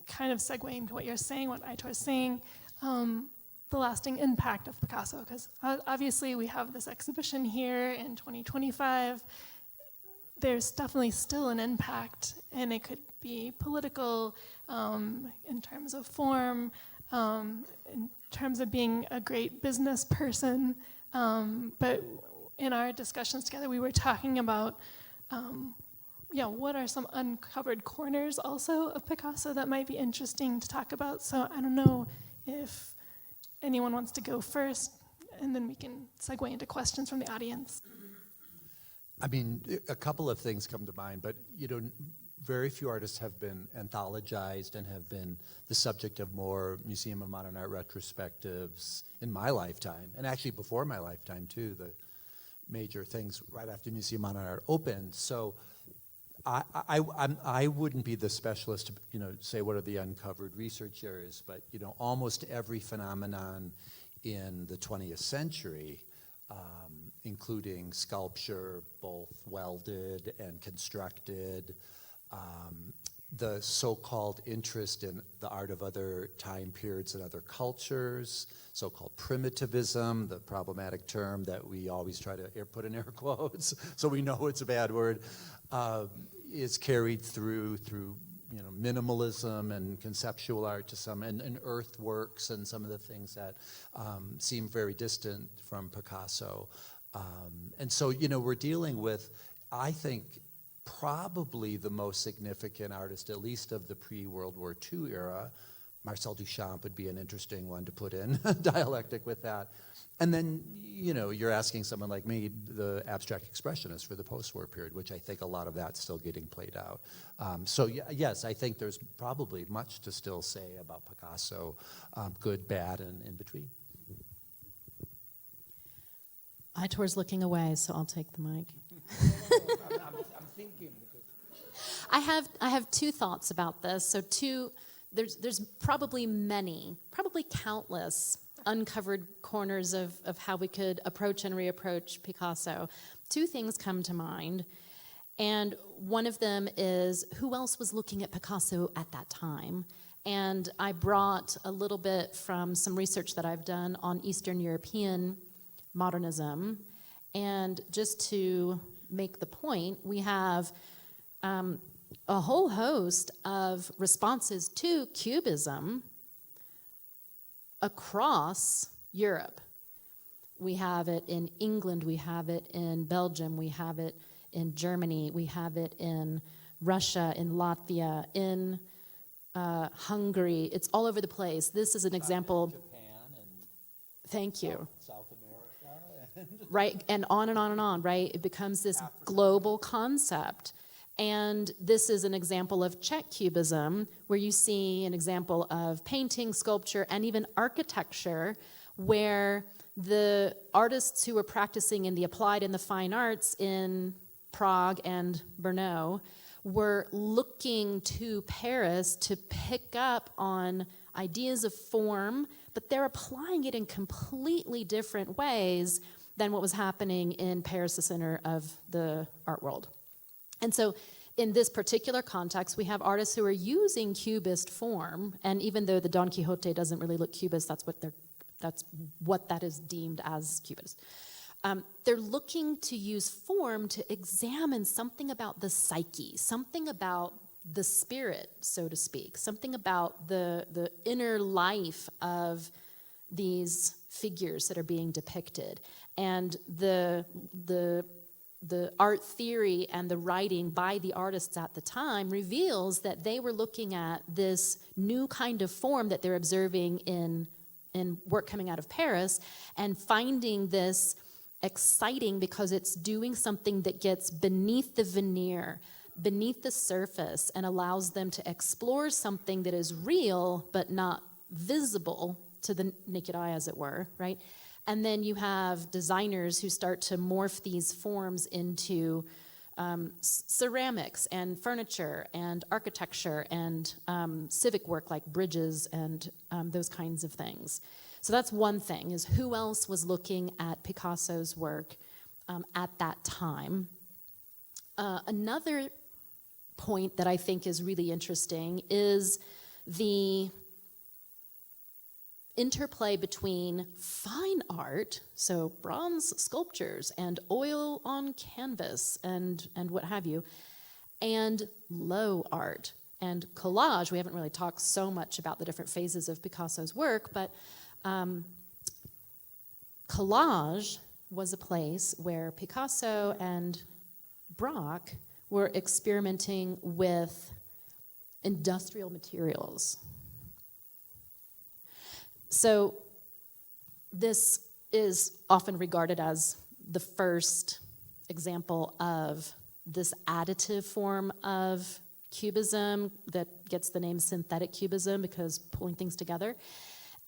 kind of segueing to what you're saying, what Aitor's saying, the lasting impact of Picasso, because obviously we have this exhibition here in 2025. There's definitely still an impact, and it could be political in terms of form, in terms of being a great business person. But in our discussions together, we were talking about, what are some uncovered corners also of Picasso that might be interesting to talk about. So I don't know if anyone wants to go first, and then we can segue into questions from the audience. I mean, a couple of things come to mind, but very few artists have been anthologized and have been the subject of more Museum of Modern Art retrospectives in my lifetime, and actually before my lifetime too, the major things right after Museum of Modern Art opened. So I wouldn't be the specialist to say what are the uncovered research areas, but almost every phenomenon in the 20th century, including sculpture, both welded and constructed, the so-called interest in the art of other time periods and other cultures, so-called primitivism, the problematic term that we always try to put in air quotes, so we know it's a bad word, is carried through minimalism and conceptual art to some, and earthworks and some of the things that seem very distant from Picasso. And so, we're dealing with, I think, probably the most significant artist, at least of the pre-World War II era. Marcel Duchamp would be an interesting one to put in dialectic with that. And then, you're asking someone like me, the abstract expressionist for the post-war period, which I think a lot of that's still getting played out. So yes, I think there's probably much to still say about Picasso, good, bad, and in between. Aitor's looking away, so I'll take the mic. I'm thinking because I have two thoughts about this. So there's probably countless uncovered corners of how we could approach and reapproach Picasso. Two things come to mind. And one of them is who else was looking at Picasso at that time? And I brought a little bit from some research that I've done on Eastern European modernism. And just to make the point, we have a whole host of responses to Cubism across Europe. We have it in England, we have it in Belgium, we have it in Germany, we have it in Russia, in Latvia, in Hungary. It's all over the place. This is an example. Japan and Thank you. South America. Right, and on and on and on, right? It becomes this global concept. And this is an example of Czech Cubism, where you see an example of painting, sculpture, and even architecture, where the artists who were practicing in the applied and the fine arts in Prague and Brno were looking to Paris to pick up on ideas of form, but they're applying it in completely different ways than what was happening in Paris, the center of the art world. And so in this particular context, we have artists who are using Cubist form, and even though the Don Quixote doesn't really look Cubist, that's what that is deemed as Cubist. They're looking to use form to examine something about the psyche, something about the spirit, so to speak, something about the inner life of these figures that are being depicted. And the art theory and the writing by the artists at the time reveals that they were looking at this new kind of form that they're observing in work coming out of Paris and finding this exciting because it's doing something that gets beneath the veneer, beneath the surface, and allows them to explore something that is real but not visible to the naked eye, as it were, right? And then you have designers who start to morph these forms into ceramics and furniture and architecture and civic work like bridges and those kinds of things. So that's one thing, is who else was looking at Picasso's work at that time. Another point that I think is really interesting is the interplay between fine art, so bronze sculptures and oil on canvas and what have you, and low art and collage. We haven't really talked so much about the different phases of Picasso's work, but collage was a place where Picasso and Braque were experimenting with industrial materials. So this is often regarded as the first example of this additive form of cubism that gets the name synthetic cubism, because pulling things together.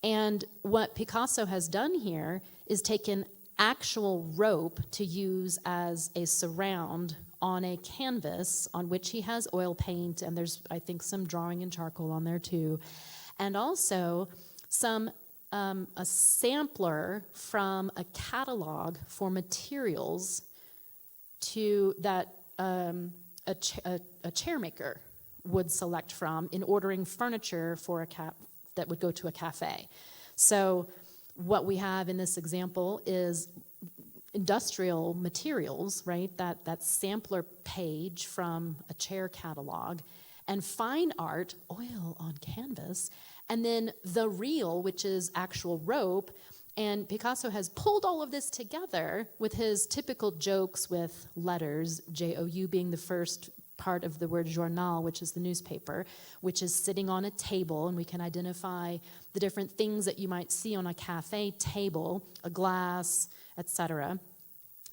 And what Picasso has done here is taken actual rope to use as a surround on a canvas on which he has oil paint, and there's, I think, some drawing in charcoal on there too, and also a sampler from a catalog for materials that a chair maker would select from in ordering furniture for that would go to a cafe. So what we have in this example is industrial materials, right? That sampler page from a chair catalog, and fine art, oil on canvas, and then the reel, which is actual rope. And Picasso has pulled all of this together with his typical jokes with letters, J-O-U being the first part of the word journal, which is the newspaper, which is sitting on a table, and we can identify the different things that you might see on a cafe table, a glass, etc.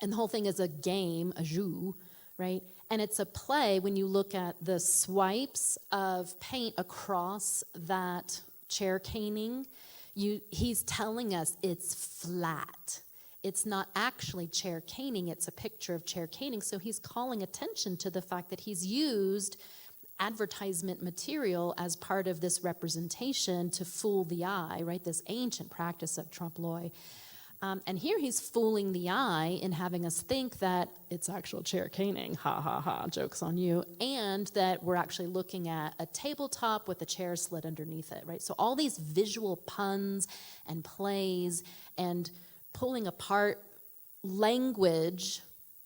And the whole thing is a game, a jeu, right? And it's a play when you look at the swipes of paint across that chair caning. He's telling us it's flat. It's not actually chair caning, it's a picture of chair caning. So he's calling attention to the fact that he's used advertisement material as part of this representation to fool the eye, right? This ancient practice of trompe-l'oeil. And here he's fooling the eye in having us think that it's actual chair caning, ha ha ha, joke's on you, and that we're actually looking at a tabletop with a chair slid underneath it, right? So all these visual puns and plays and pulling apart language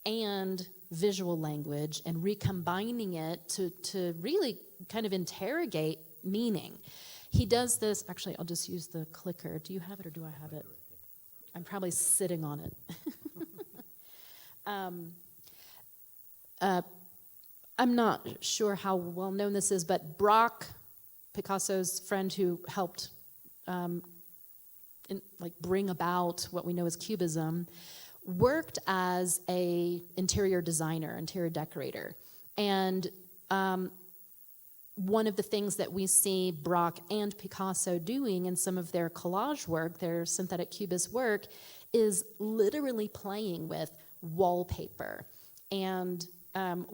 and visual language and recombining it to really kind of interrogate meaning. He does this, actually, I'll just use the clicker. Do you have it or do I have it? I'm probably sitting on it. I'm not sure how well known this is, but Braque, Picasso's friend who helped bring about what we know as Cubism, worked as a interior designer, interior decorator. And one of the things that we see Braque and Picasso doing in some of their collage work, their synthetic cubist work, is literally playing with wallpaper and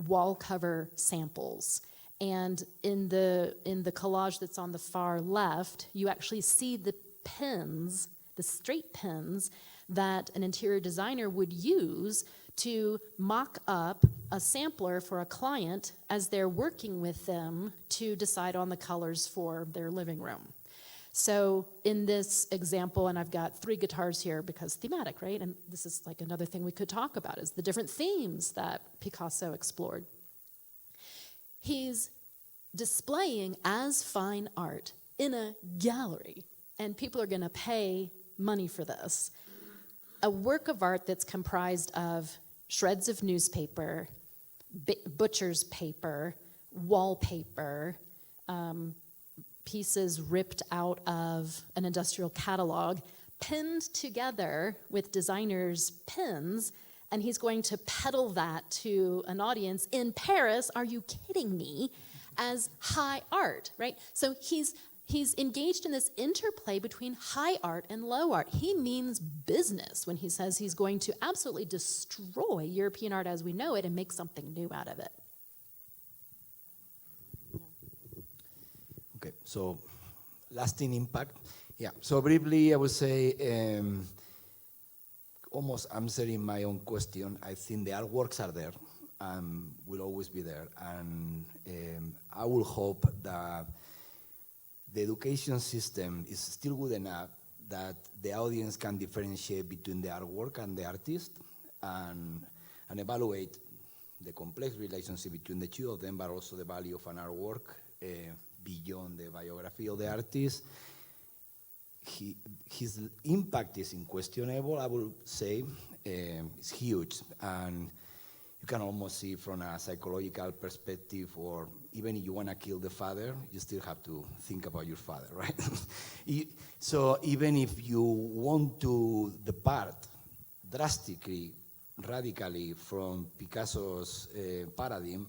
wall cover samples. And in the collage that's on the far left, you actually see the pins, the straight pins that an interior designer would use to mock up a sampler for a client as they're working with them to decide on the colors for their living room. So in this example, and I've got 3 guitars here because thematic, right? And this is like another thing we could talk about is the different themes that Picasso explored. He's displaying as fine art in a gallery, and people are gonna pay money for this. A work of art that's comprised of shreds of newspaper, butcher's paper, wallpaper, pieces ripped out of an industrial catalog, pinned together with designers' pins, and he's going to peddle that to an audience in Paris, are you kidding me, as high art, right? So he's engaged in this interplay between high art and low art. He means business when he says he's going to absolutely destroy European art as we know it and make something new out of it. Okay, so lasting impact. Yeah, so briefly, I would say, almost answering my own question, I think the artworks are there and will always be there. And I will hope that the education system is still good enough that the audience can differentiate between the artwork and the artist and evaluate the complex relationship between the two of them, but also the value of an artwork beyond the biography of the artist. His impact is unquestionable, I would say. It's huge, and you can almost see from a psychological perspective, or even if you want to kill the father, you still have to think about your father, right? So even if you want to depart drastically, radically from Picasso's paradigm,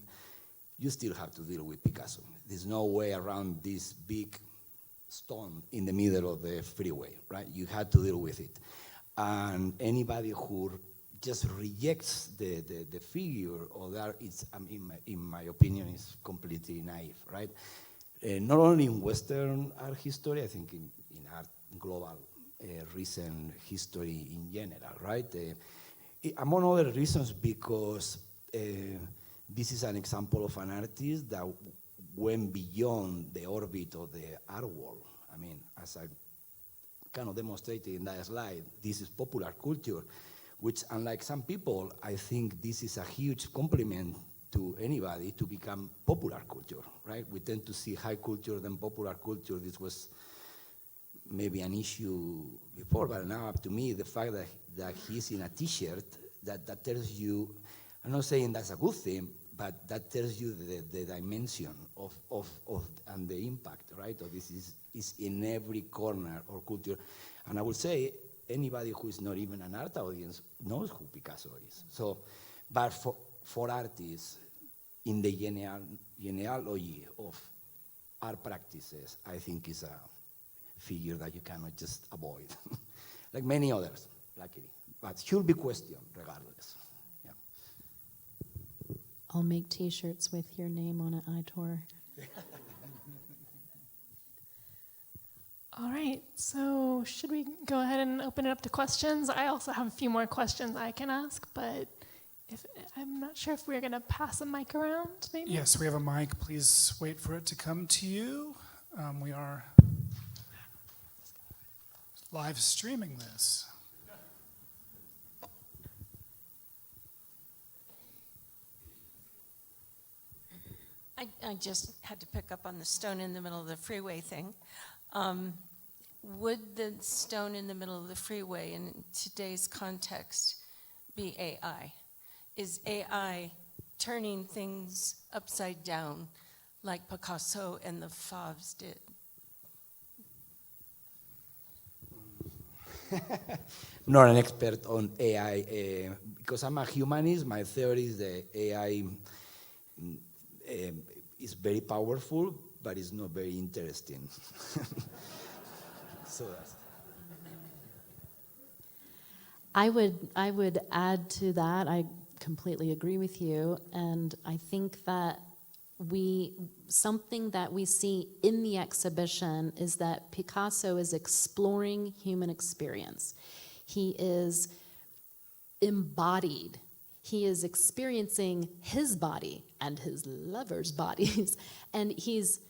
you still have to deal with Picasso. There's no way around this big stone in the middle of the freeway, right? You had to deal with it. And anybody who just rejects the figure of that, it's, in my opinion, is completely naive, right? Not only in Western art history, I think in art global recent history in general, right? Among other reasons, because this is an example of an artist that went beyond the orbit of the art world. I mean, as I kind of demonstrated in that slide, this is popular culture, which, unlike some people, I think this is a huge compliment to anybody to become popular culture, right? We tend to see high culture then popular culture. This was maybe an issue before, but now up to me, the fact that he's in a t-shirt, that tells you, I'm not saying that's a good thing, but that tells you the dimension of and the impact, right? Of this is in every corner of culture. And I would say anybody who is not even an art audience knows who Picasso is. So, but for artists, in the genealogy of art practices, I think is a figure that you cannot just avoid, like many others, luckily. But should be questioned regardless. Yeah. I'll make t-shirts with your name on it, Aitor. All right, so should we go ahead and open it up to questions? I also have a few more questions I can ask, but I'm not sure if we're going to pass a mic around, maybe? Yes, we have a mic. Please wait for it to come to you. We are live streaming this. I just had to pick up on the stone in the middle of the freeway thing. Would the stone in the middle of the freeway in today's context be AI? Is AI turning things upside down like Picasso and the Fauves did? I'm not an expert on AI, because I'm a humanist. My theory is that AI is very powerful, but it's not very interesting. So that's. I would add to that. I completely agree with you, and I think that something that we see in the exhibition is that Picasso is exploring human experience. He is embodied. He is experiencing his body and his lover's bodies, and he's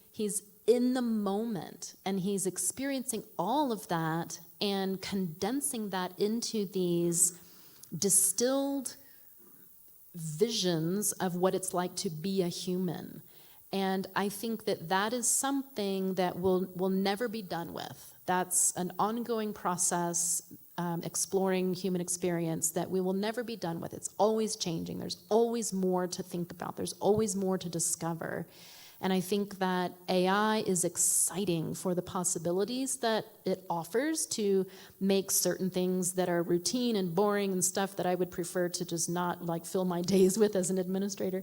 in the moment, and he's experiencing all of that and condensing that into these distilled visions of what it's like to be a human. And I think that is something that will never be done with. That's an ongoing process, exploring human experience that we will never be done with. It's always changing. There's always more to think about. There's always more to discover. And I think that AI is exciting for the possibilities that it offers to make certain things that are routine and boring and stuff that I would prefer to just not like fill my days with as an administrator.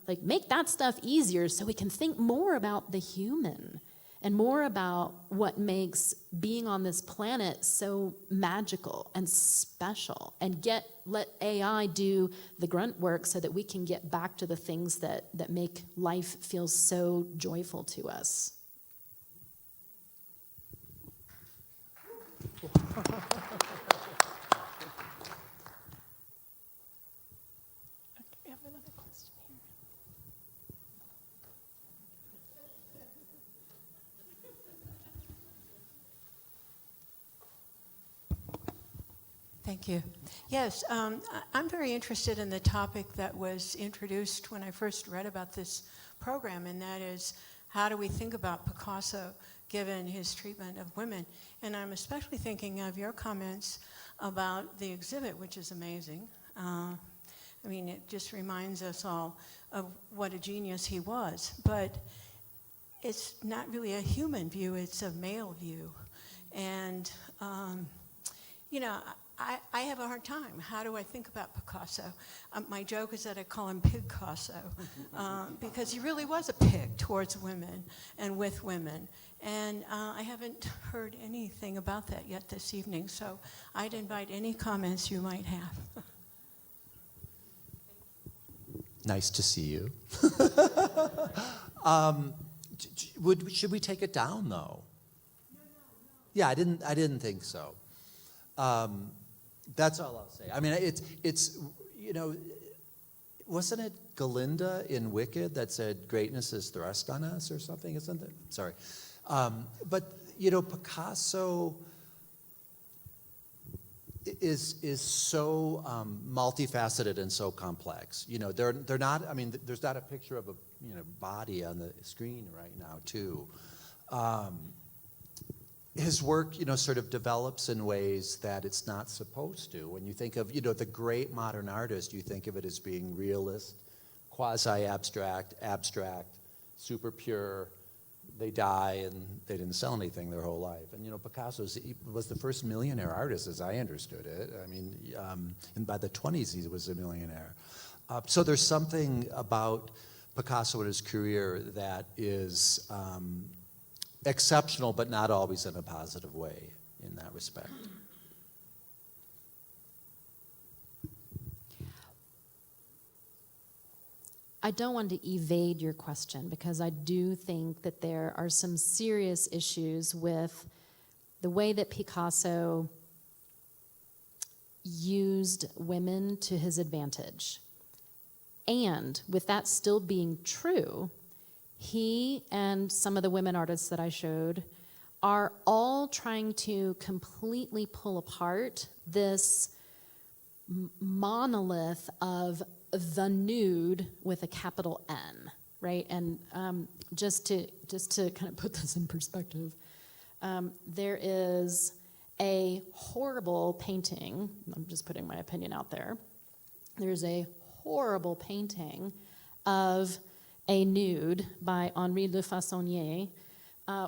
Like make that stuff easier so we can think more about the human and more about what makes being on this planet so magical and special, and let AI do the grunt work so that we can get back to the things that make life feel so joyful to us. Okay, we have another question here. Thank you. Yes, I'm very interested in the topic that was introduced when I first read about this program, and that is, how do we think about Picasso given his treatment of women? And I'm especially thinking of your comments about the exhibit, which is amazing. I mean, it just reminds us all of what a genius he was. But it's not really a human view, it's a male view. And, you know, I have a hard time. How do I think about Picasso? My joke is that I call him Pigcasso, because he really was a pig towards women and with women. And I haven't heard anything about that yet this evening, so I'd invite any comments you might have. Nice to see you. Should we take it down, though? No. Yeah, I didn't think so. That's all I'll say. I mean, it's you know, wasn't it Galinda in Wicked that said greatness is thrust on us or something? Isn't it? Sorry, but you know, Picasso is so multifaceted and so complex. You know, they're not. I mean, there's not a picture of a body on the screen right now, too. His work, you know, sort of develops in ways that it's not supposed to. When you think of, you know, the great modern artist, you think of it as being realist, quasi-abstract, abstract, super pure. They die and they didn't sell anything their whole life. And, you know, Picasso was the first millionaire artist, as I understood it. I mean, and by the 20s, he was a millionaire. So there's something about Picasso and his career that is exceptional, but not always in a positive way in that respect. I don't want to evade your question, because I do think that there are some serious issues with the way that Picasso used women to his advantage. And with that still being true, he and some of the women artists that I showed are all trying to completely pull apart this monolith of the nude with a capital N, right? And just to kind of put this in perspective, there is a horrible painting. I'm just putting my opinion out there. There's a horrible painting of a nude by Henri Le Façonnier,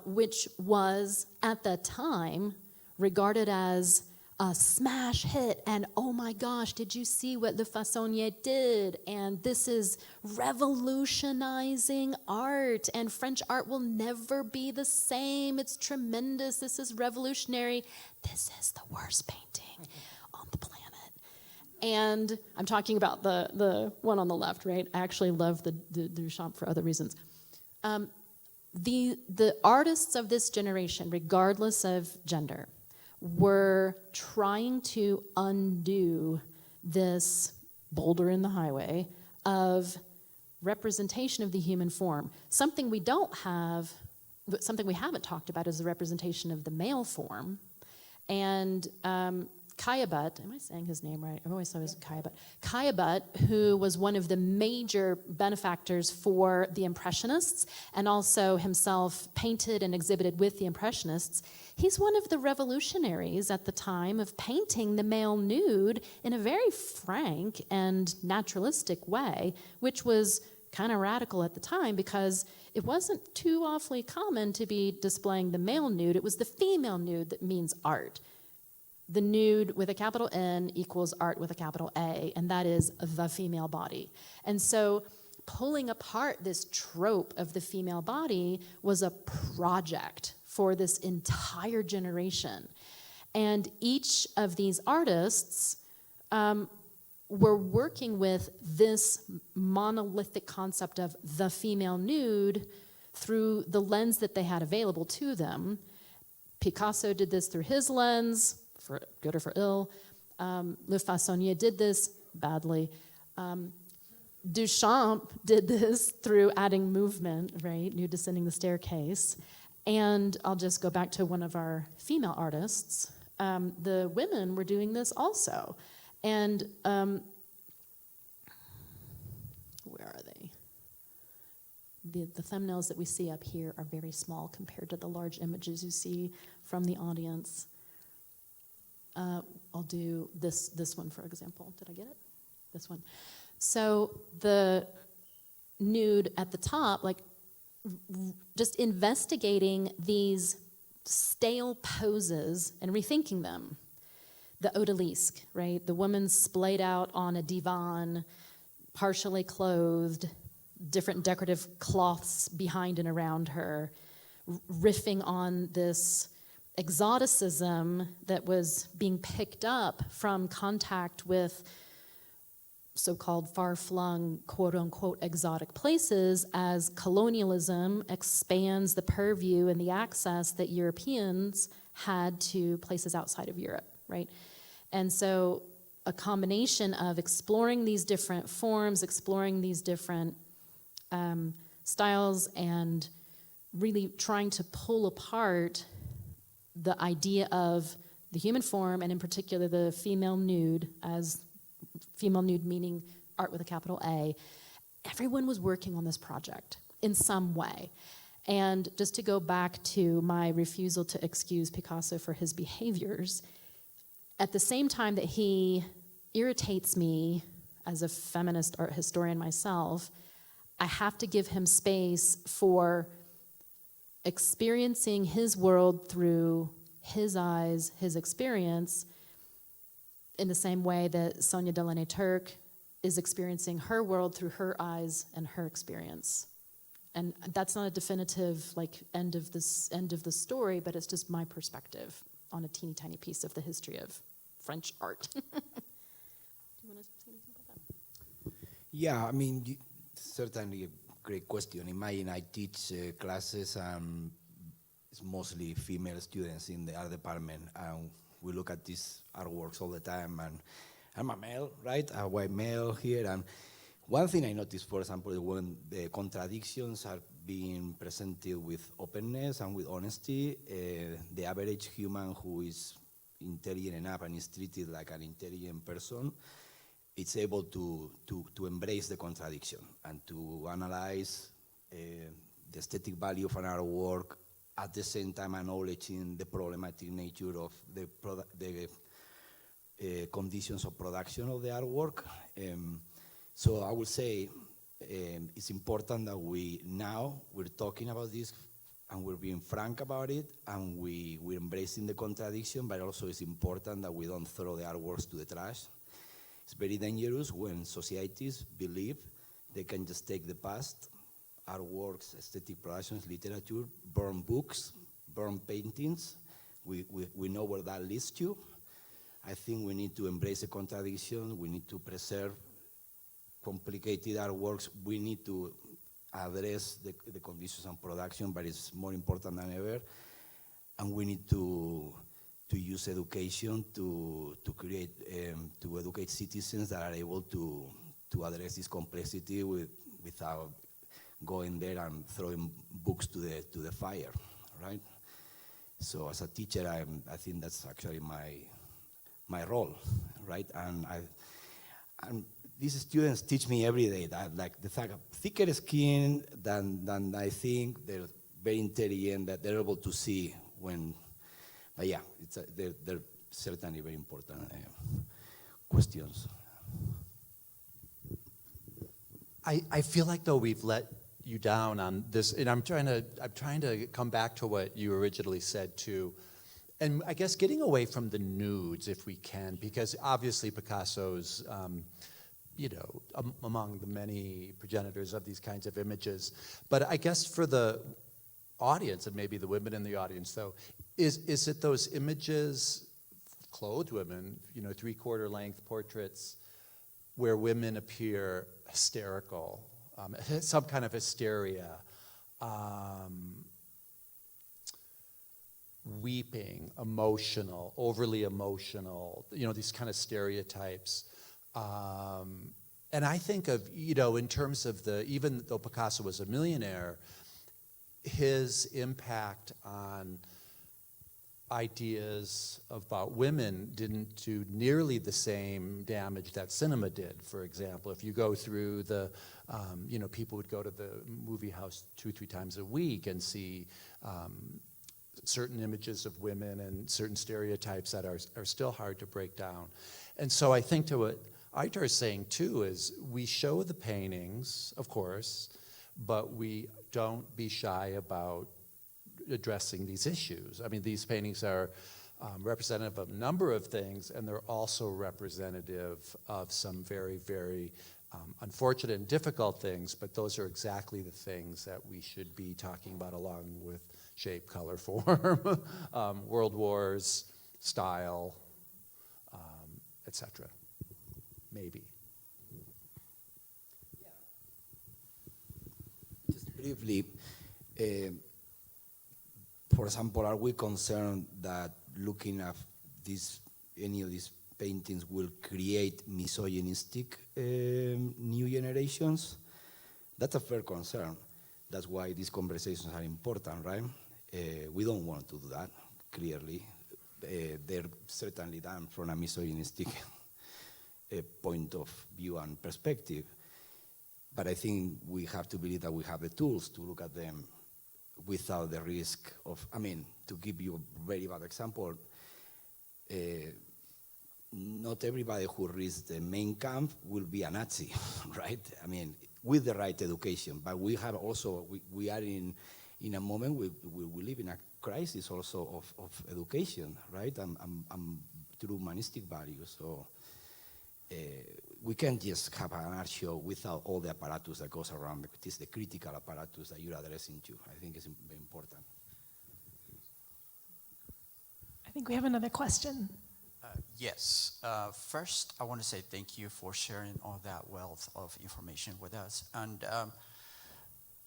which was at the time regarded as a smash hit, and oh my gosh, did you see what Le Façonnier did? And this is revolutionizing art, and French art will never be the same. It's tremendous. This is revolutionary. This is the worst painting on the planet. And I'm talking about the one on the left, right? I actually love the Duchamp for other reasons. The artists of this generation, regardless of gender, were trying to undo this boulder in the highway of representation of the human form. Something we haven't talked about is the representation of the male form. And Clyfford, am I saying his name right? I've always thought it was Clyfford, who was one of the major benefactors for the Impressionists, and also himself painted and exhibited with the Impressionists. He's one of the revolutionaries at the time of painting the male nude in a very frank and naturalistic way, which was kind of radical at the time because it wasn't too awfully common to be displaying the male nude. It was the female nude that means art. The nude with a capital N equals art with a capital A, and that is the female body. And so pulling apart this trope of the female body was a project for this entire generation. And each of these artists were working with this monolithic concept of the female nude through the lens that they had available to them. Picasso did this through his lens, for good or for ill. Le Façonnier did this badly. Duchamp did this through adding movement, right? Nude descending the staircase. And I'll just go back to one of our female artists. The women were doing this also. And where are they? The thumbnails that we see up here are very small compared to the large images you see from the audience. I'll do this one, for example. Did I get it? This one. So the nude at the top, like just investigating these stale poses and rethinking them. The odalisque, right? The woman splayed out on a divan, partially clothed, different decorative cloths behind and around her, riffing on this exoticism that was being picked up from contact with so-called far-flung, quote-unquote, exotic places as colonialism expands the purview and the access that Europeans had to places outside of Europe, right? And so a combination of exploring these different forms, exploring these different styles, and really trying to pull apart the idea of the human form, and in particular the female nude, as female nude meaning art with a capital A. Everyone was working on this project in some way. And just to go back to my refusal to excuse Picasso for his behaviors, at the same time that he irritates me as a feminist art historian myself, I have to give him space for experiencing his world through his eyes, his experience, in the same way that Sonia Delaney-Turk is experiencing her world through her eyes and her experience. And that's not a definitive end of the story, but it's just my perspective on a teeny tiny piece of the history of French art. Do you want to say anything about that? Yeah, I mean, certainly a great question. Imagine I teach classes and it's mostly female students in the art department, and we look at these artworks all the time, and I'm a male, right? A white male here, and one thing I noticed, for example, is when the contradictions are being presented with openness and with honesty, the average human who is intelligent enough and is treated like an intelligent person, it's able to embrace the contradiction and to analyze the aesthetic value of an artwork, at the same time acknowledging the problematic nature of the conditions of production of the artwork. So I would say it's important that we're talking about this and we're being frank about it, and we're embracing the contradiction, but also it's important that we don't throw the artworks to the trash. It's very dangerous when societies believe they can just take the past, artworks, aesthetic productions, literature, burn books, burn paintings. We know where that leads to. I think we need to embrace the contradiction. We need to preserve complicated artworks. We need to address the conditions of production, but it's more important than ever. And we need to use education to create, to educate citizens that are able to address this complexity without going there and throwing books to the fire, right? So as a teacher, I think that's actually my role, right? And these students teach me every day that, like, the fact of thicker skin than I think. They're very intelligent, that they're able to see when. But yeah, they're certainly very important questions. I feel like though we've let you down on this, and I'm trying to come back to what you originally said too, and I guess getting away from the nudes if we can, because obviously Picasso's, among the many progenitors of these kinds of images. But I guess for the audience, and maybe the women in the audience though, is it those images, clothed women, 3/4 length portraits, where women appear hysterical, some kind of hysteria, weeping, emotional, overly emotional, these kind of stereotypes. And I think of, in terms of even though Picasso was a millionaire, his impact on ideas about women didn't do nearly the same damage that cinema did. For example, if you go through people would go to the movie house 2-3 times a week and see certain images of women and certain stereotypes that are still hard to break down. And so I think to what Aitor is saying too is we show the paintings, of course, but we don't be shy about addressing these issues. I mean, these paintings are representative of a number of things, and they're also representative of some very, very unfortunate and difficult things, but those are exactly the things that we should be talking about along with shape, color, form, world wars, style, etc. Maybe. Just briefly, for example, are we concerned that looking at any of these paintings will create misogynistic new generations? That's a fair concern. That's why these conversations are important, right? We don't want to do that, clearly. They're certainly done from a misogynistic point of view and perspective. But I think we have to believe that we have the tools to look at them without the risk of, to give you a very bad example, not everybody who reads the Mein Kampf will be a Nazi, right? With the right education. But we have also, we are in a moment we live in a crisis also of education, right? And through humanistic values. So we can't just have an art show without all the apparatus that goes around. It is the critical apparatus that you're addressing to. I think it's very important. I think we have another question. Yes. First, I want to say thank you for sharing all that wealth of information with us. And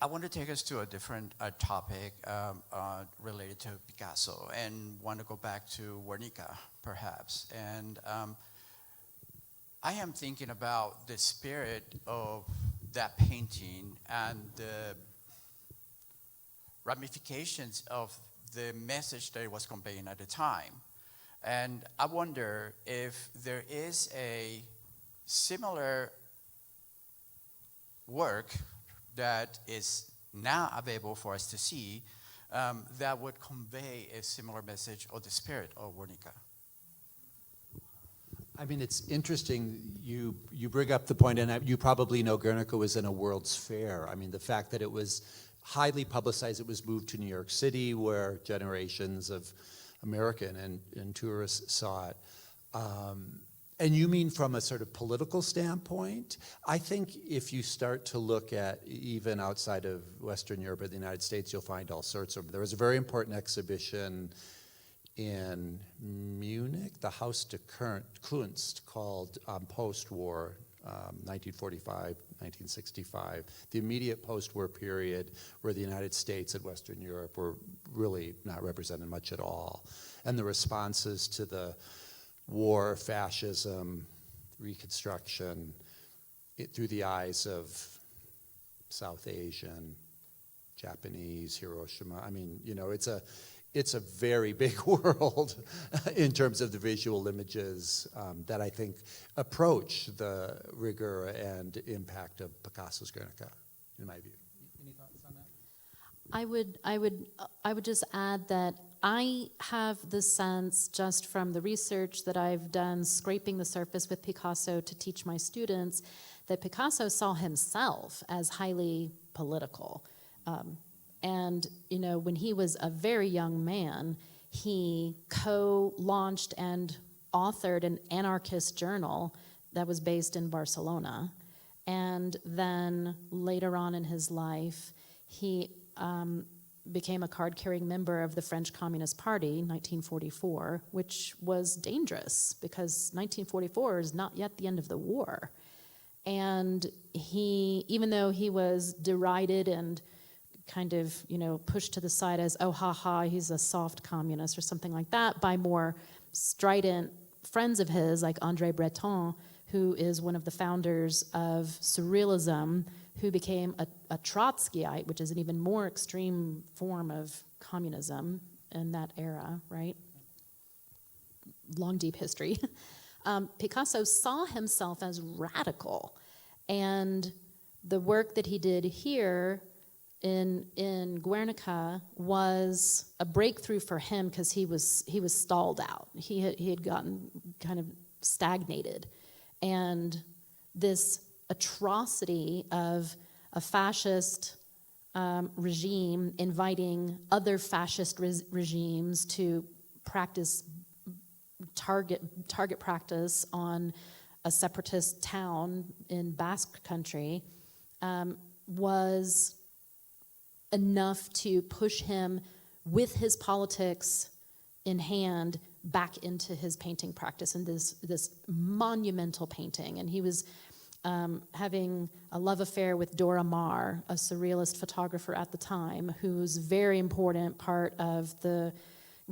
I want to take us to a different topic related to Picasso, and want to go back to Guernica, perhaps. And I am thinking about the spirit of that painting and the ramifications of the message that it was conveying at the time. And I wonder if there is a similar work that is now available for us to see that would convey a similar message of the spirit of Guernica. It's interesting you bring up the point, and you probably know Guernica was in a World's Fair. The fact that it was highly publicized, it was moved to New York City where generations of American and tourists saw it. And you mean from a sort of political standpoint? I think if you start to look at even outside of Western Europe or the United States, you'll find all sorts of. There was a very important exhibition in Munich, the Haus der Kunst, called Post-War, 1945, 1965, the immediate post-war period where the United States and Western Europe were really not represented much at all. And the responses to the war, fascism, Reconstruction, through the eyes of South Asian, Japanese, Hiroshima. It's a very big world in terms of the visual images that I think approach the rigor and impact of Picasso's Guernica, in my view. Any thoughts on that? I would just add that I have the sense, just from the research that I've done, scraping the surface with Picasso to teach my students, that Picasso saw himself as highly political. And, you know, when he was a very young man, he co-launched and authored an anarchist journal that was based in Barcelona. And then later on in his life, he became a card-carrying member of the French Communist Party in 1944, which was dangerous because 1944 is not yet the end of the war. And he, even though he was derided and kind of, you know, pushed to the side as, oh, he's a soft communist or something like that by more strident friends of his, like André Breton, who is one of the founders of Surrealism, who became a Trotskyite, which is an even more extreme form of communism in that era, right? Long, deep history. Picasso saw himself as radical, and the work that he did here in Guernica was a breakthrough for him because he was stalled out. He had gotten kind of stagnated, and this atrocity of a fascist regime inviting other fascist regimes to practice target practice on a separatist town in Basque country was enough to push him with his politics in hand back into his painting practice and this monumental painting. And he was having a love affair with Dora Maar, a surrealist photographer at the time, who's a very important part of the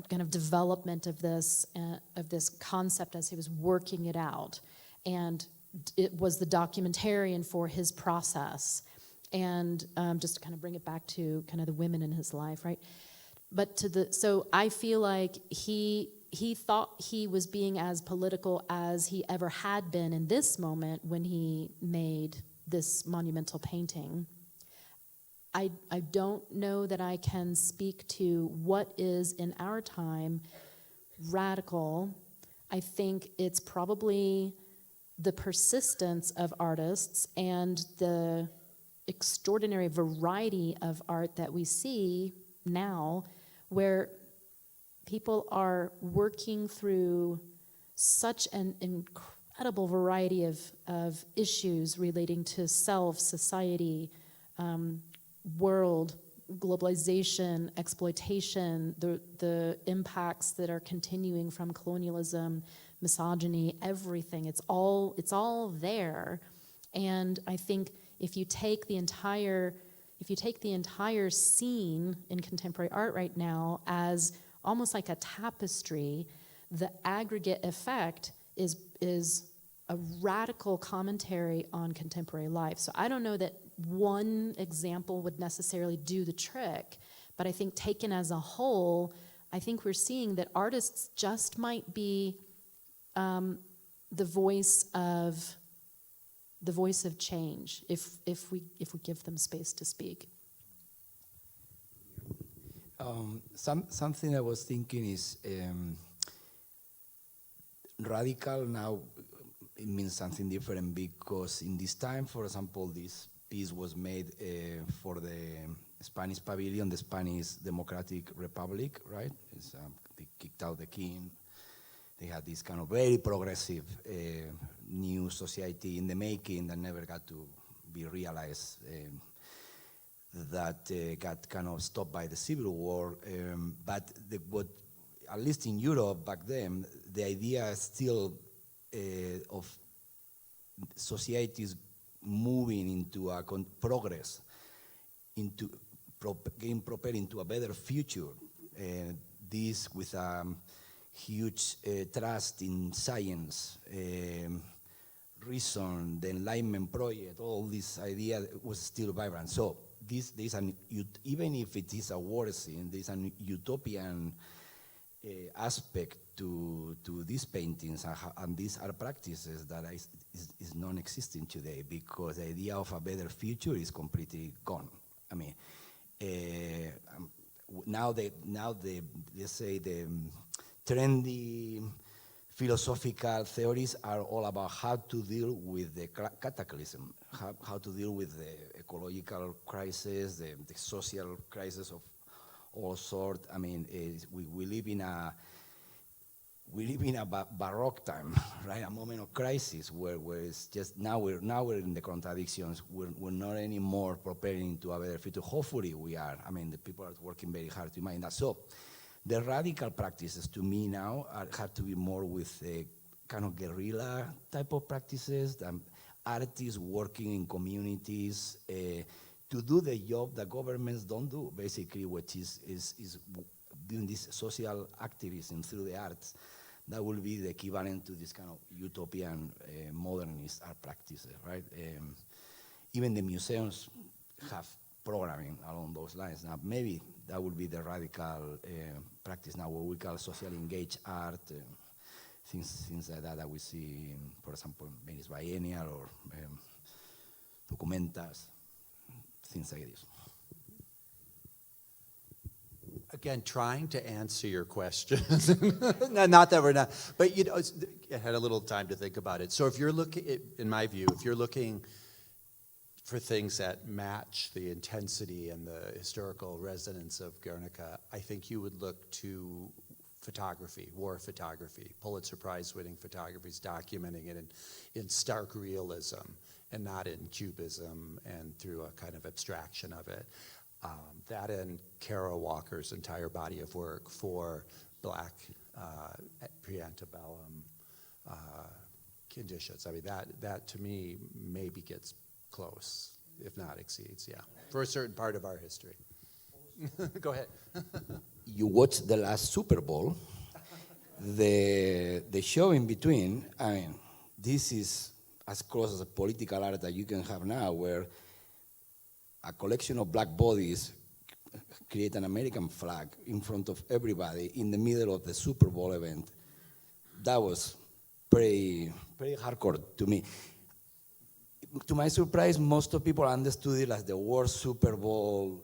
kind of development of this concept as he was working it out. And it was the documentarian for his process. And just to kind of bring it back to kind of the women in his life, right? But so I feel like he thought he was being as political as he ever had been in this moment when he made this monumental painting. I don't know that I can speak to what is in our time radical. I think it's probably the persistence of artists and the extraordinary variety of art that we see now, where people are working through such an incredible variety of issues relating to self, society, world, globalization, exploitation, the impacts that are continuing from colonialism, misogyny, everything. It's all there. And I think if you take the entire scene in contemporary art right now as almost like a tapestry, the aggregate effect is a radical commentary on contemporary life. So I don't know that one example would necessarily do the trick, but I think taken as a whole, I think we're seeing that artists just might be the voice of change if we give them space to speak. Something I was thinking is radical now. It means something different because in this time, for example, this piece was made for the Spanish pavilion, the Spanish Democratic Republic, right? They kicked out the king. They had this kind of very progressive new society in the making that never got to be realized. That got kind of stopped by the Civil War. But what, at least in Europe back then, the idea still of societies moving into a progress, into getting prepared into a better future. This with huge trust in science, reason, the Enlightenment project, all this idea was still vibrant. So there's even if it is a war scene, there's an utopian aspect to these paintings and these art practices that is non-existent today, because the idea of a better future is completely gone. I mean, now let's say the trendy philosophical theories are all about how to deal with the cataclysm, how to deal with the ecological crisis, the social crisis of all sorts. I mean, we live in a baroque time, right? A moment of crisis where it's just now we're in the contradictions. We're not anymore preparing to a better future. Hopefully we are. I mean, the people are working very hard to imagine that. So the radical practices to me now have to be more with a kind of guerrilla type of practices, artists working in communities to do the job that governments don't do, basically, which is doing this social activism through the arts. That will be the equivalent to this kind of utopian modernist art practices, right? Even the museums have programming along those lines. Now, maybe that would be the radical practice now, what we call socially engaged art, things like that we see, in, for example, Venice Biennial or documentas, things like this. Again, trying to answer your questions. Not that we're not, but you know, I had a little time to think about it. So if you're looking, in my view, if you're looking for things that match the intensity and the historical resonance of Guernica, I think you would look to photography, war photography, Pulitzer Prize winning photography, documenting it in stark realism and not in cubism and through a kind of abstraction of it. That and Kara Walker's entire body of work for Black pre-antebellum conditions. I mean, that to me maybe gets close, if not exceeds, yeah, for a certain part of our history. Go ahead. You watch the last Super Bowl, the show in between, I mean, this is as close as a political art that you can have now, where a collection of black bodies create an American flag in front of everybody in the middle of the Super Bowl event. That was pretty hardcore to me. To my surprise, most of people understood it as the worst Super Bowl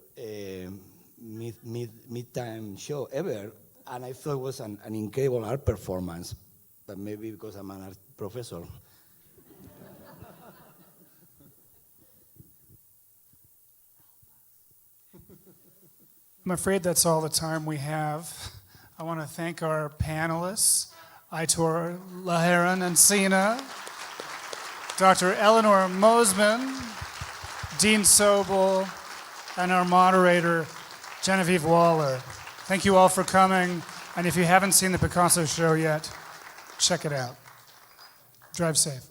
mid-time show ever, and I thought it was an incredible art performance, but maybe because I'm an art professor. I'm afraid that's all the time we have. I want to thank our panelists, Aitor Lajarin-Encina, Dr. Eleanor Moseman, Dean Sobel, and our moderator, Genevieve Waller. Thank you all for coming, and if you haven't seen the Picasso show yet, check it out. Drive safe.